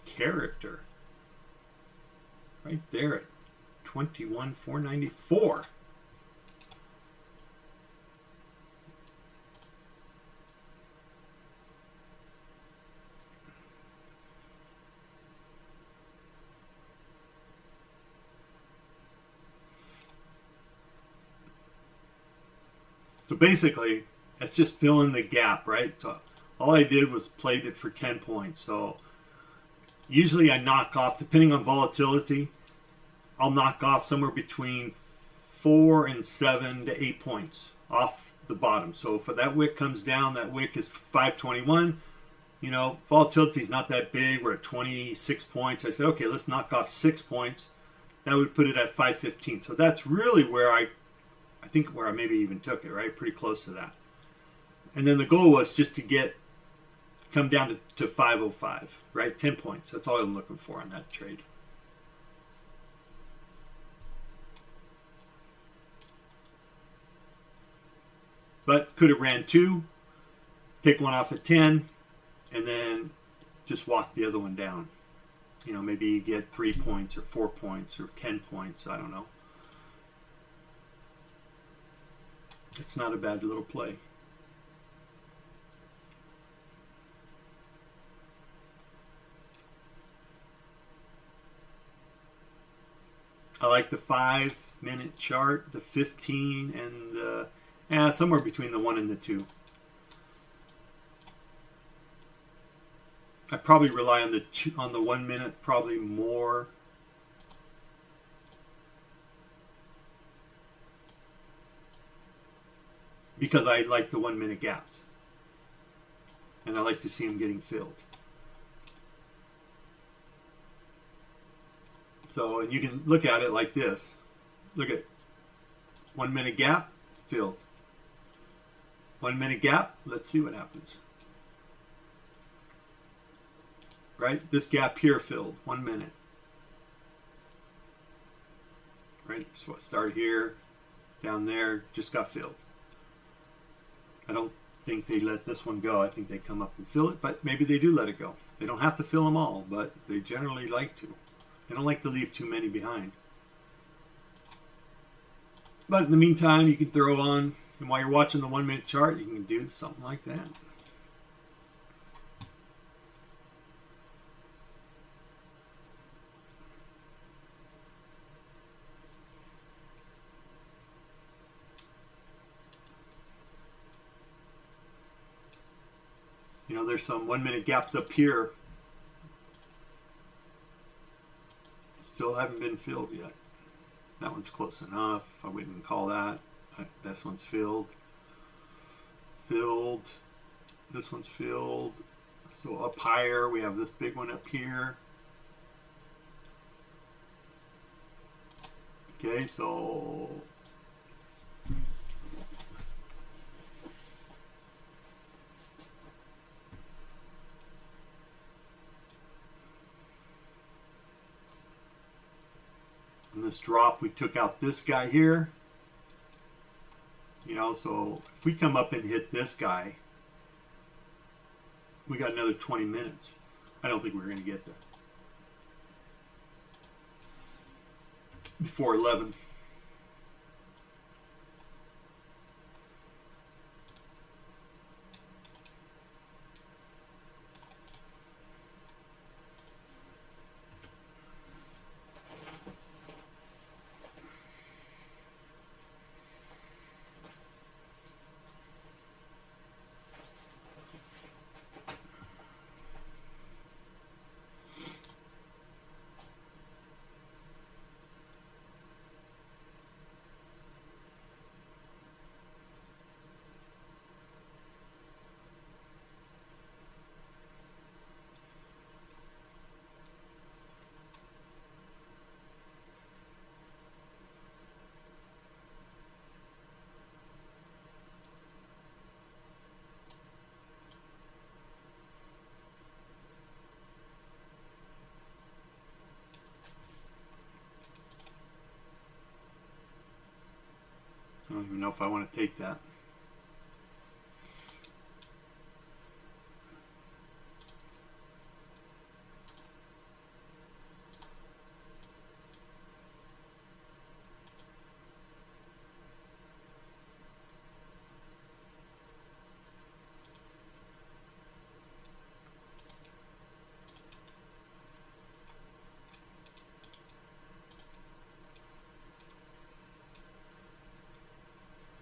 character right there at 21,494. So basically, it's just filling the gap, right? So all I did was played it for 10 points. So usually I knock off, depending on volatility, I'll knock off somewhere between 4 and 7 to 8 points off the bottom. So if that wick comes down, that wick is 521. You know, volatility is not that big. We're at 26 points. I said, okay, let's knock off 6 points. That would put it at 515. So that's really where I think where I maybe even took it, right? Pretty close to that. And then the goal was just to come down to 505, right? 10 points. That's all I'm looking for on that trade. But could have ran 2, take one off at 10, and then just walk the other one down. You know, maybe you get 3 points or 4 points or 10 points. I don't know. It's not a bad little play. I like the 5-minute chart, the 15, and the somewhere between the 1 and the 2. I probably rely on the 1 minute probably more. Because I like the 1 minute gaps. And I like to see them getting filled. So, and you can look at it like this. Look at 1 minute gap, filled. 1 minute gap, let's see what happens. Right? This gap here filled, 1 minute. Right? So start here, down there, just got filled. I don't think they let this one go. I think they come up and fill it, but maybe they do let it go. They don't have to fill them all, but they generally like to. They don't like to leave too many behind. But in the meantime, you can throw on, and while you're watching the 1 minute chart, you can do something like that. You know, there's some 1 minute gaps up here. Still haven't been filled yet. That one's close enough. I wouldn't call that. This one's filled. Filled. This one's filled. So up higher, we have this big one up here. Okay, so in this drop, we took out this guy here. You know, so if we come up and hit this guy, we got another 20 minutes. I don't think we're going to get there before 11. don't even know if I want to take that.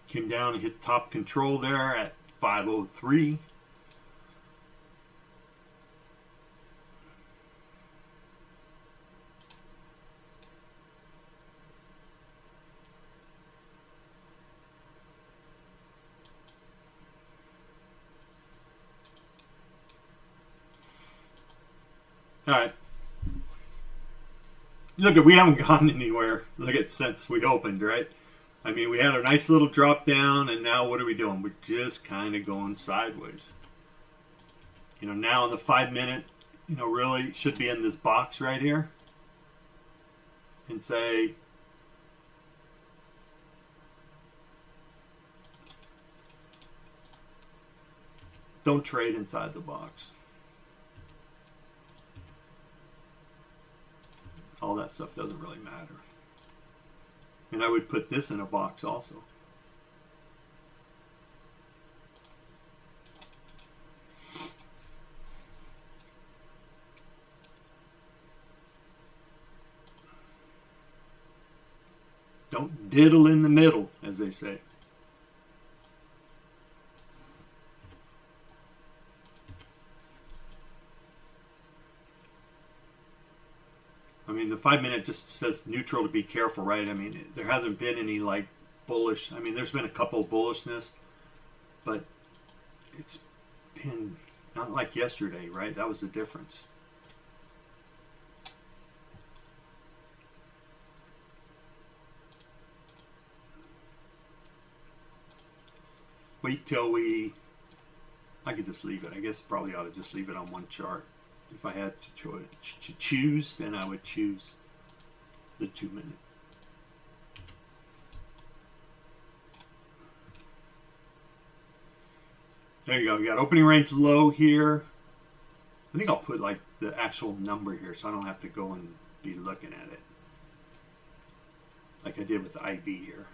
Came down and hit top control there at 503. All right. Look, we haven't gone anywhere. Look at since we opened, right? I mean, we had a nice little drop down, and now what are we doing? We're just kind of going sideways. You know, now in the 5 minute, you know, really should be in this box right here. And say, don't trade inside the box. All that stuff doesn't really matter. And I would put this in a box also. Don't diddle in the middle, as they say. I mean, the 5 minute just says neutral to be careful, right? I mean, there hasn't been any like bullish. I mean, there's been a couple of bullishness, but it's been not like yesterday, right? That was the difference. Wait till I could just leave it. I guess probably ought to just leave it on one chart. If I had to choose, then I would choose the 2 minute. There you go. You got opening range low here. I think I'll put like the actual number here so I don't have to go and be looking at it like I did with IB here.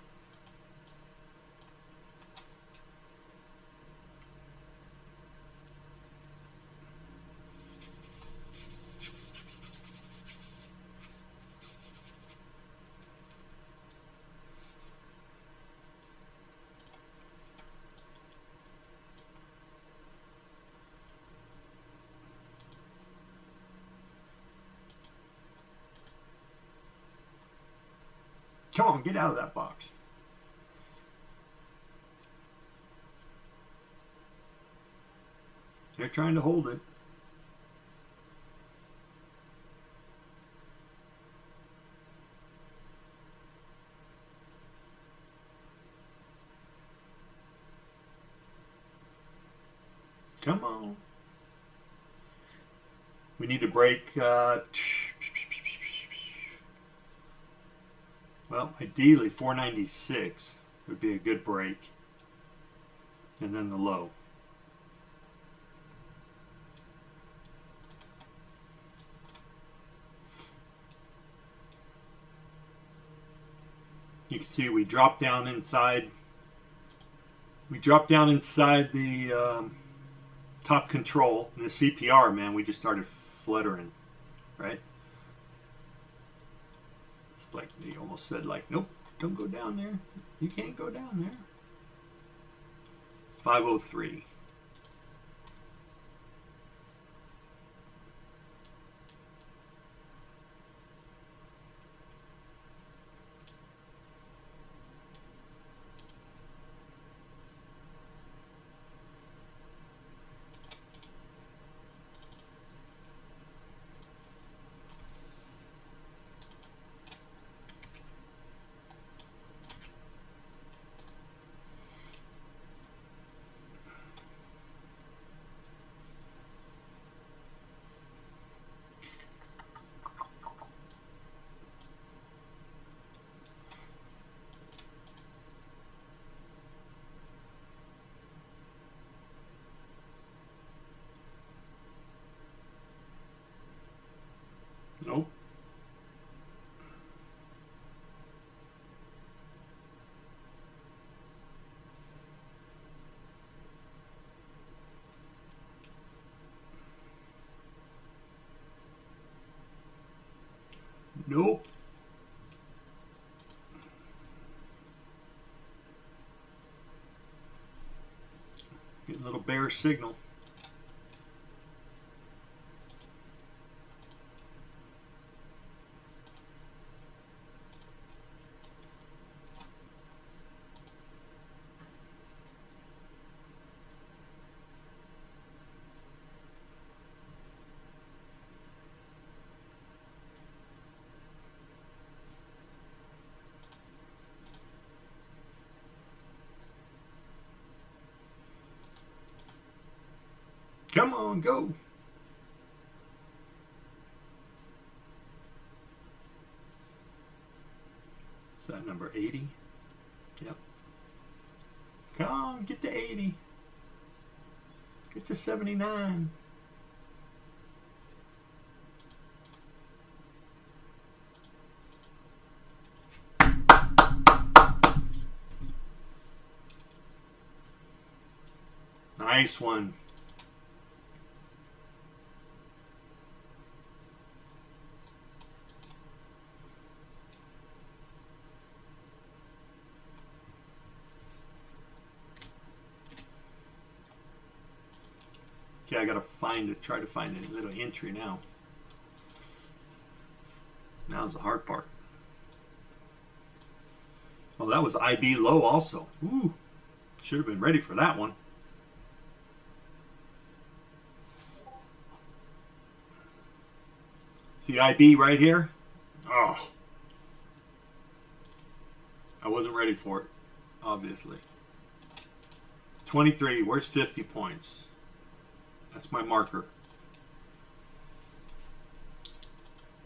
Come on, get out of that box. They're trying to hold it. Come on. We need to break well, ideally 496 would be a good break. And then the low. You can see we dropped down inside. We dropped down inside the top control. And the CPR, man, we just started fluttering, right? Like they almost said, like, nope, don't go down there. You can't go down there. 503. Get a little bearish signal. Come on, go. Is that number 80? Yep. Come on, get to 80. Get to 79. Nice one. Okay, I gotta try to find a little entry now. Now's the hard part. Oh, that was IB low also. Ooh, should have been ready for that one. See IB right here? Oh, I wasn't ready for it, obviously. 23, where's 50 points? That's my marker.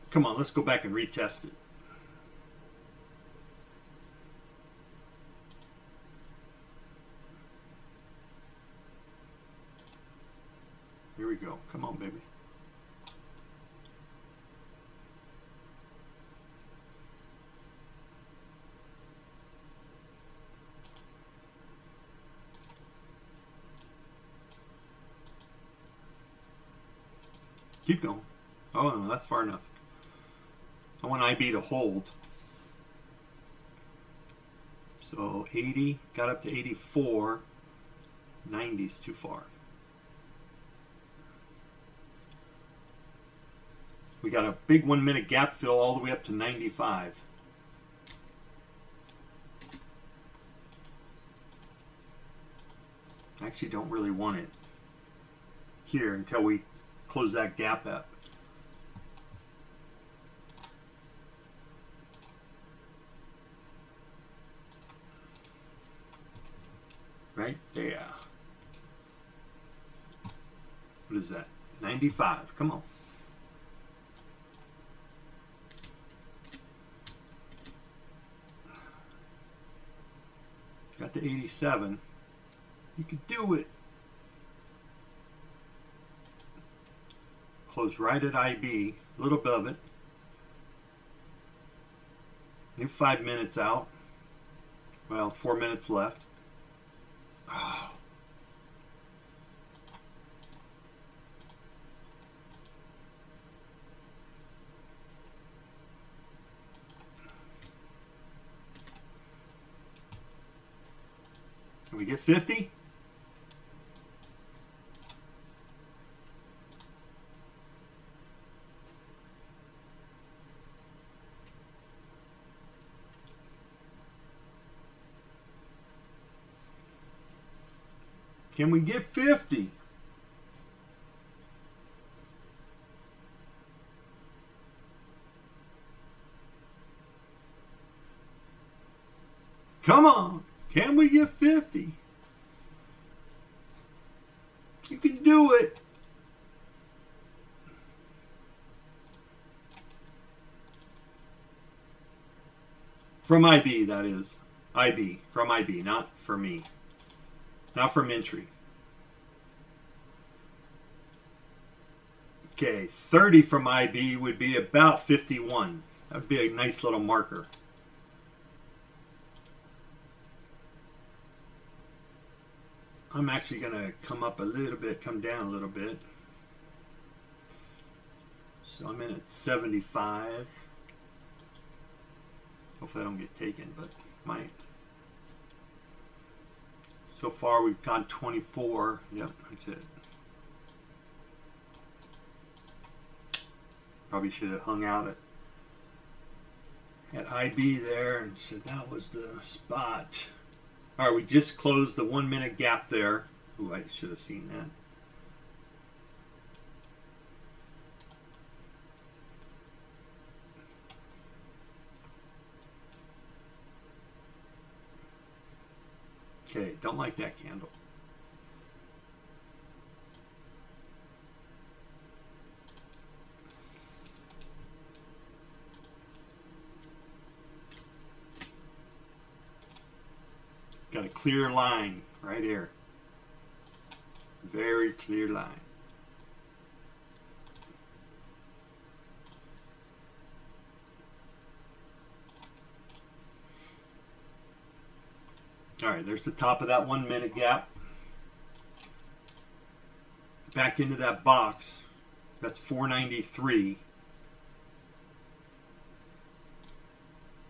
Come on, let's go back and retest it. Here we go. Come on, baby. Keep going. Oh, no, that's far enough. I want IB to hold. So 80, got up to 84. 90 is too far. We got a big 1 minute gap fill all the way up to 95. I actually don't really want it here until we close that gap up. Right there. What is that? 95. Come on. Got to 87. You can do it. Close right at IB, a little above it. New 5 minutes out. Well, 4 minutes left. Oh. Can we get 50? Can we get 50? Come on. Can we get 50? You can do it. From IB, that is. IB. From IB, not for me. Not from entry. Okay, 30 from IB would be about 51. That would be a nice little marker. I'm actually going to come up a little bit, come down a little bit. So I'm in at 75. Hopefully I don't get taken, but might. So far we've gone 24. Yep, that's it. Probably should have hung out at IB there and said that was the spot. All right, we just closed the 1 minute gap there. Ooh, I should have seen that. Okay, don't like that candle. Got a clear line right here. Very clear line. All right, there's the top of that 1 minute gap. Back into that box. That's 493.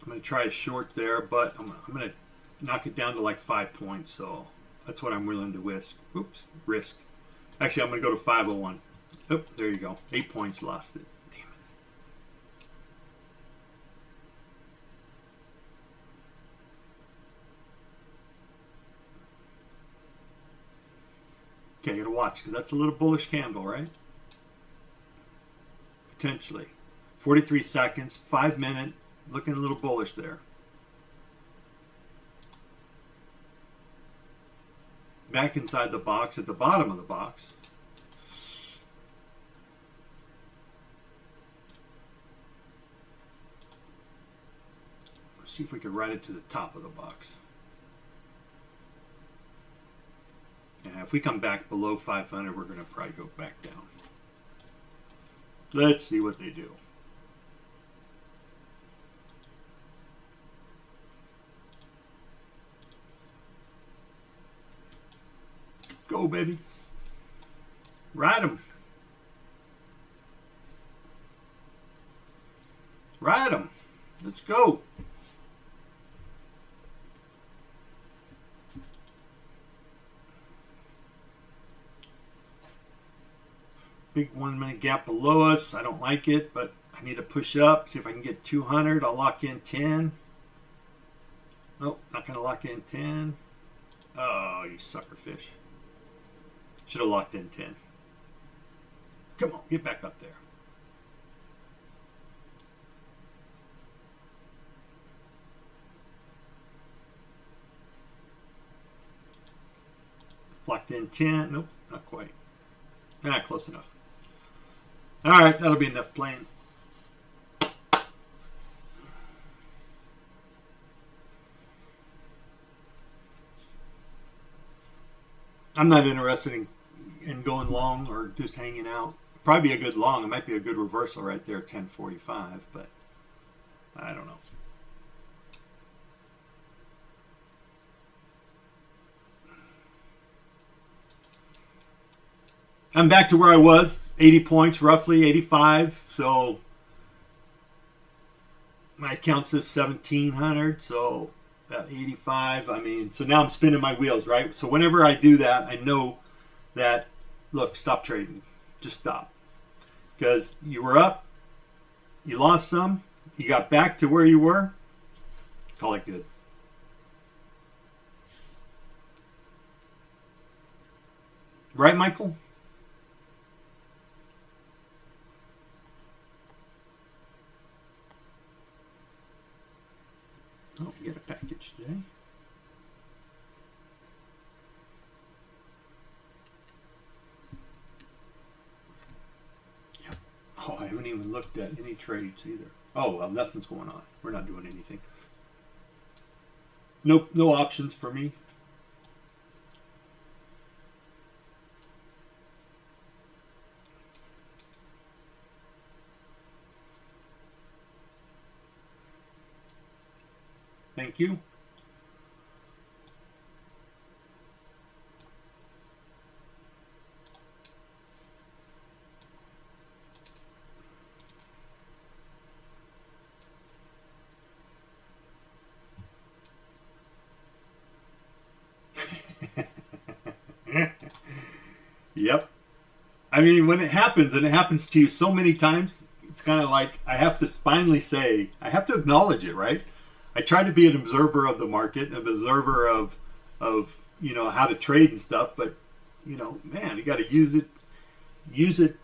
I'm going to try a short there, but I'm going to knock it down to like 5 points. So that's what I'm willing to risk. Oops, risk. Actually, I'm going to go to 501. Oop, there you go. 8 points, lost it. Damn it. Okay, I got to watch because that's a little bullish candle, right? Potentially. 43 seconds, 5 minute, looking a little bullish there. Back inside the box, at the bottom of the box. Let's see if we can ride it to the top of the box. Yeah, if we come back below 500, we're going to probably go back down. Let's see what they do. Go, baby. Ride them. Ride them. Let's go. Big 1 minute gap below us. I don't like it, but I need to push up. See if I can get 200. I'll lock in 10. Nope, not going to lock in 10. Oh, you sucker fish. Should have locked in 10. Come on, get back up there. Locked in 10. Nope, not quite. Not close enough. All right, that'll be enough playing. I'm not interested in going long or just hanging out. Probably be a good long. It might be a good reversal right there, 1045, but I don't know. I'm back to where I was, 80 points, roughly 85. So my account says 1700, so about 85. I mean, so now I'm spinning my wheels, right? So whenever I do that, I know that, look, stop trading. Just stop. Because you were up, you lost some, you got back to where you were, call it good. Right, Michael? Oh, we got a package today. Yep. Oh, I haven't even looked at any trades either. Oh, well, nothing's going on. We're not doing anything. Nope, no options for me. Thank you. Yep. I mean, when it happens, and it happens to you so many times, it's kind of like I have to finally say, I have to acknowledge it, right? I try to be an observer of the market, an observer of how to trade and stuff, but man, you got to use it.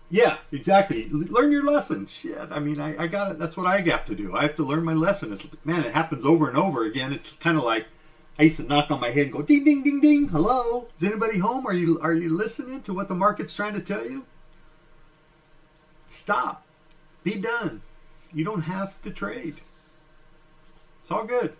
Yeah, exactly. Learn your lesson. Shit. I mean, I got it. That's what I have to do. I have to learn my lesson. Man, it happens over and over again. It's kind of like I used to knock on my head and go, ding, ding, ding, ding. Hello? Is anybody home? Are you listening to what the market's trying to tell you? Stop. Be done. You don't have to trade. It's all good.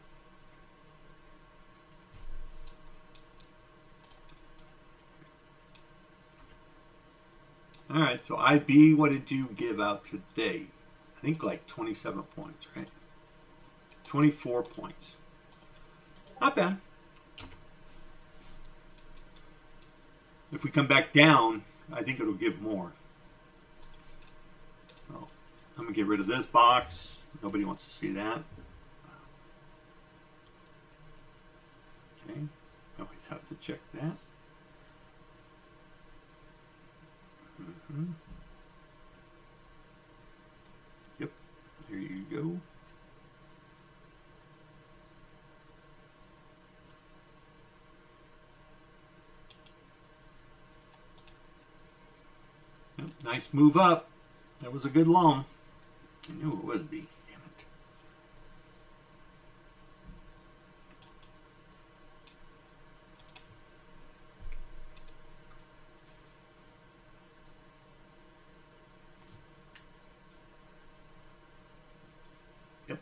All right, so IB, what did you give out today? I think like 27 points, right? 24 points. Not bad. If we come back down, I think it'll give more. Well, I'm going to get rid of this box. Nobody wants to see that. Okay, always have to check that. Yep, there you go. Yep, nice move up. That was a good long. I knew it would be. Damn it. Yep.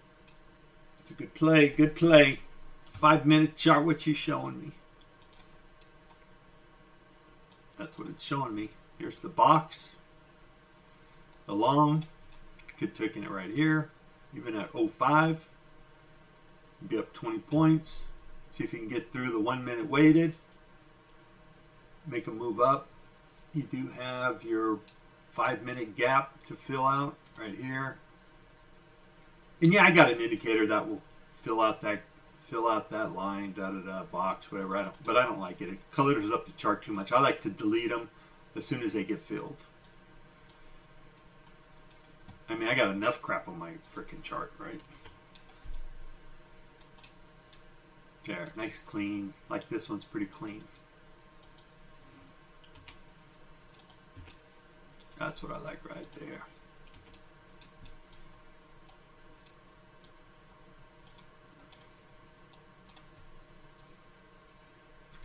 It's a good play. Good play. 5-minute chart, what you showing me? That's what it's showing me. Here's the box. The long. Could taking it right here. Even at 05. Be up 20 points. See if you can get through the 1 minute weighted. Make a move up. You do have your 5-minute gap to fill out right here. And yeah, I got an indicator that will fill out that line, box, whatever. But I don't like it. It colors up the chart too much. I like to delete them as soon as they get filled. I mean, I got enough crap on my freaking chart, right? There, nice clean. Like this one's pretty clean. That's what I like right there.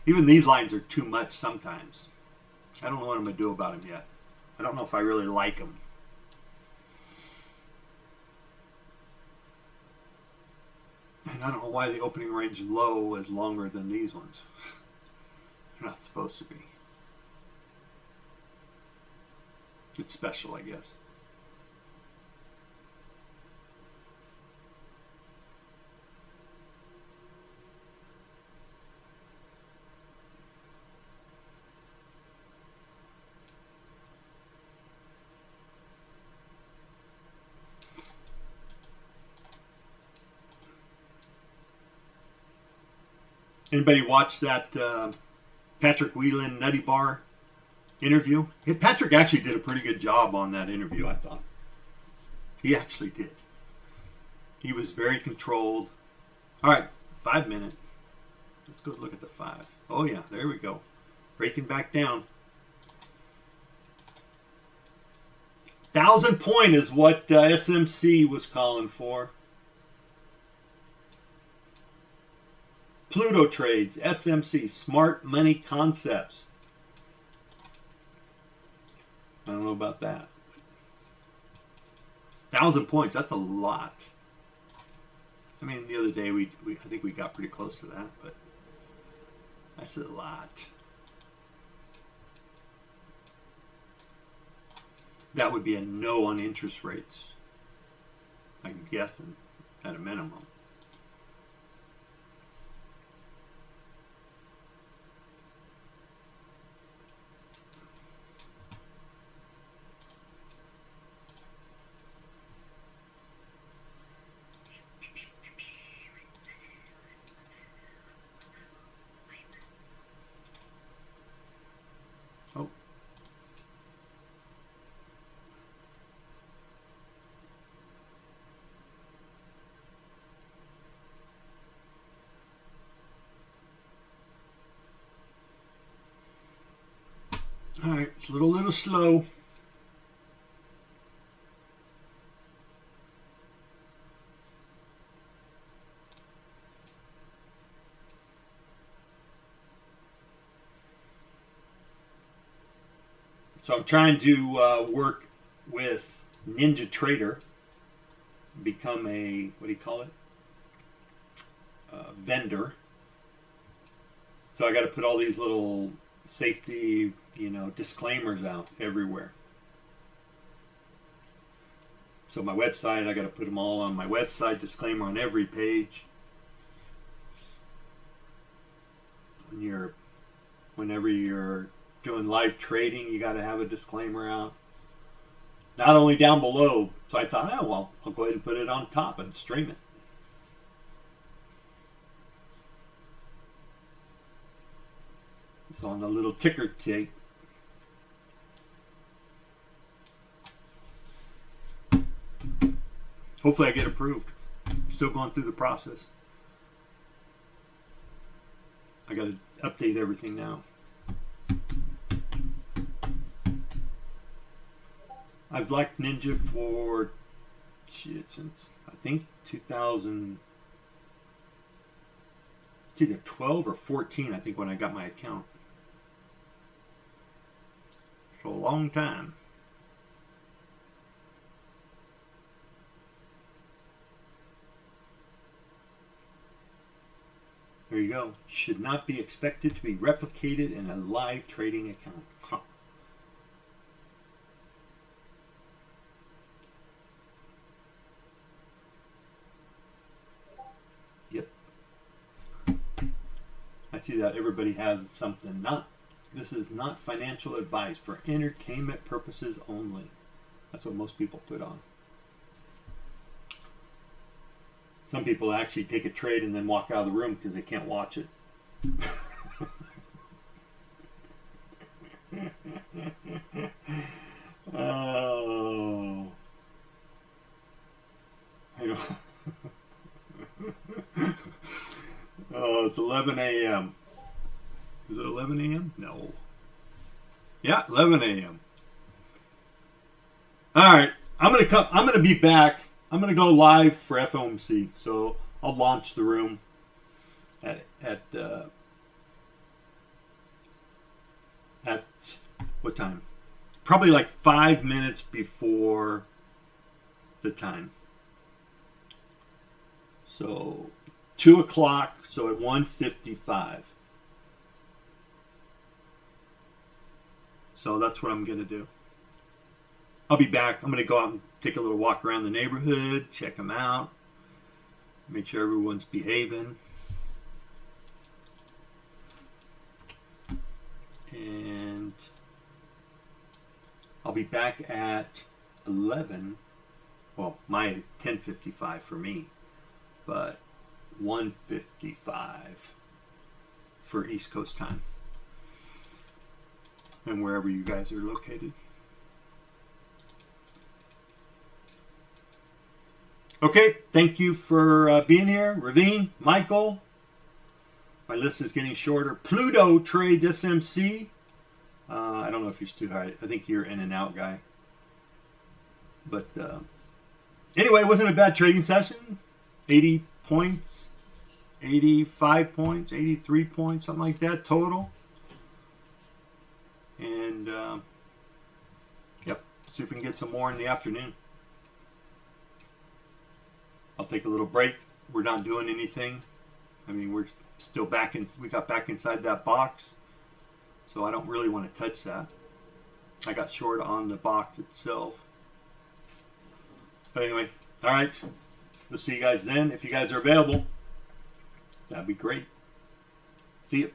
Even these lines are too much sometimes. I don't know what I'm going to do about them yet. I don't know if I really like them. And I don't know why the opening range low is longer than these ones. They're not supposed to be. It's special, I guess. Anybody watch that Patrick Whelan Nutty Bar interview? Patrick actually did a pretty good job on that interview, I thought. He actually did. He was very controlled. All right, 5 minute. Let's go look at the 5. Oh yeah, there we go. Breaking back down. 1,000 point is what SMC was calling for. Pluto Trades, SMC, Smart Money Concepts. I don't know about that. 1,000 points, that's a lot. I mean, the other day I think we got pretty close to that, but that's a lot. That would be a no on interest rates, I'm guessing, at a minimum. It's a little slow. So I'm trying to work with NinjaTrader, become a, what do you call it? Vendor. So I got to put all these little safety, disclaimers out everywhere. So my website, I got to put them all on my website, disclaimer on every page. Whenever you're doing live trading, you got to have a disclaimer out. Not only down below. So I thought, oh well, I'll go ahead and put it on top and stream it. It's on the little ticker tape. Hopefully I get approved. Still going through the process. I got to update everything now. I've liked Ninja for since I think 2000. It's either 12 or 14, I think, when I got my account. So a long time. There you go. Should not be expected to be replicated in a live trading account. Huh. Yep. I see that everybody has something. This is not financial advice, for entertainment purposes only. That's what most people put on. Some people actually take a trade and then walk out of the room because they can't watch it. Oh. I know. Oh, it's 11 a.m. Is it 11 a.m.? No. Yeah, 11 a.m. All right, I'm gonna be back. I'm gonna go live for FOMC, so I'll launch the room at what time? Probably like 5 minutes before the time. So 2 o'clock. So at 1:55. So that's what I'm gonna do. I'll be back. I'm gonna go out and take a little walk around the neighborhood, check them out, make sure everyone's behaving. And I'll be back at 11. Well, my 10:55 for me, but 1:55 for East Coast time, and wherever you guys are located. Okay, thank you for being here. Ravine, Michael. My list is getting shorter. Pluto trades SMC. I don't know if you're too high. I think you're in and out guy. But anyway, it wasn't a bad trading session. 80 points, 85 points, 83 points, something like that total. And yep, see if we can get some more in the afternoon. I'll take a little break. We're not doing anything. I mean, we're still back in. We got back inside that box, so I don't really want to touch that. I got short on the box itself. But anyway, all right. We'll see you guys then. If you guys are available, that'd be great. See you.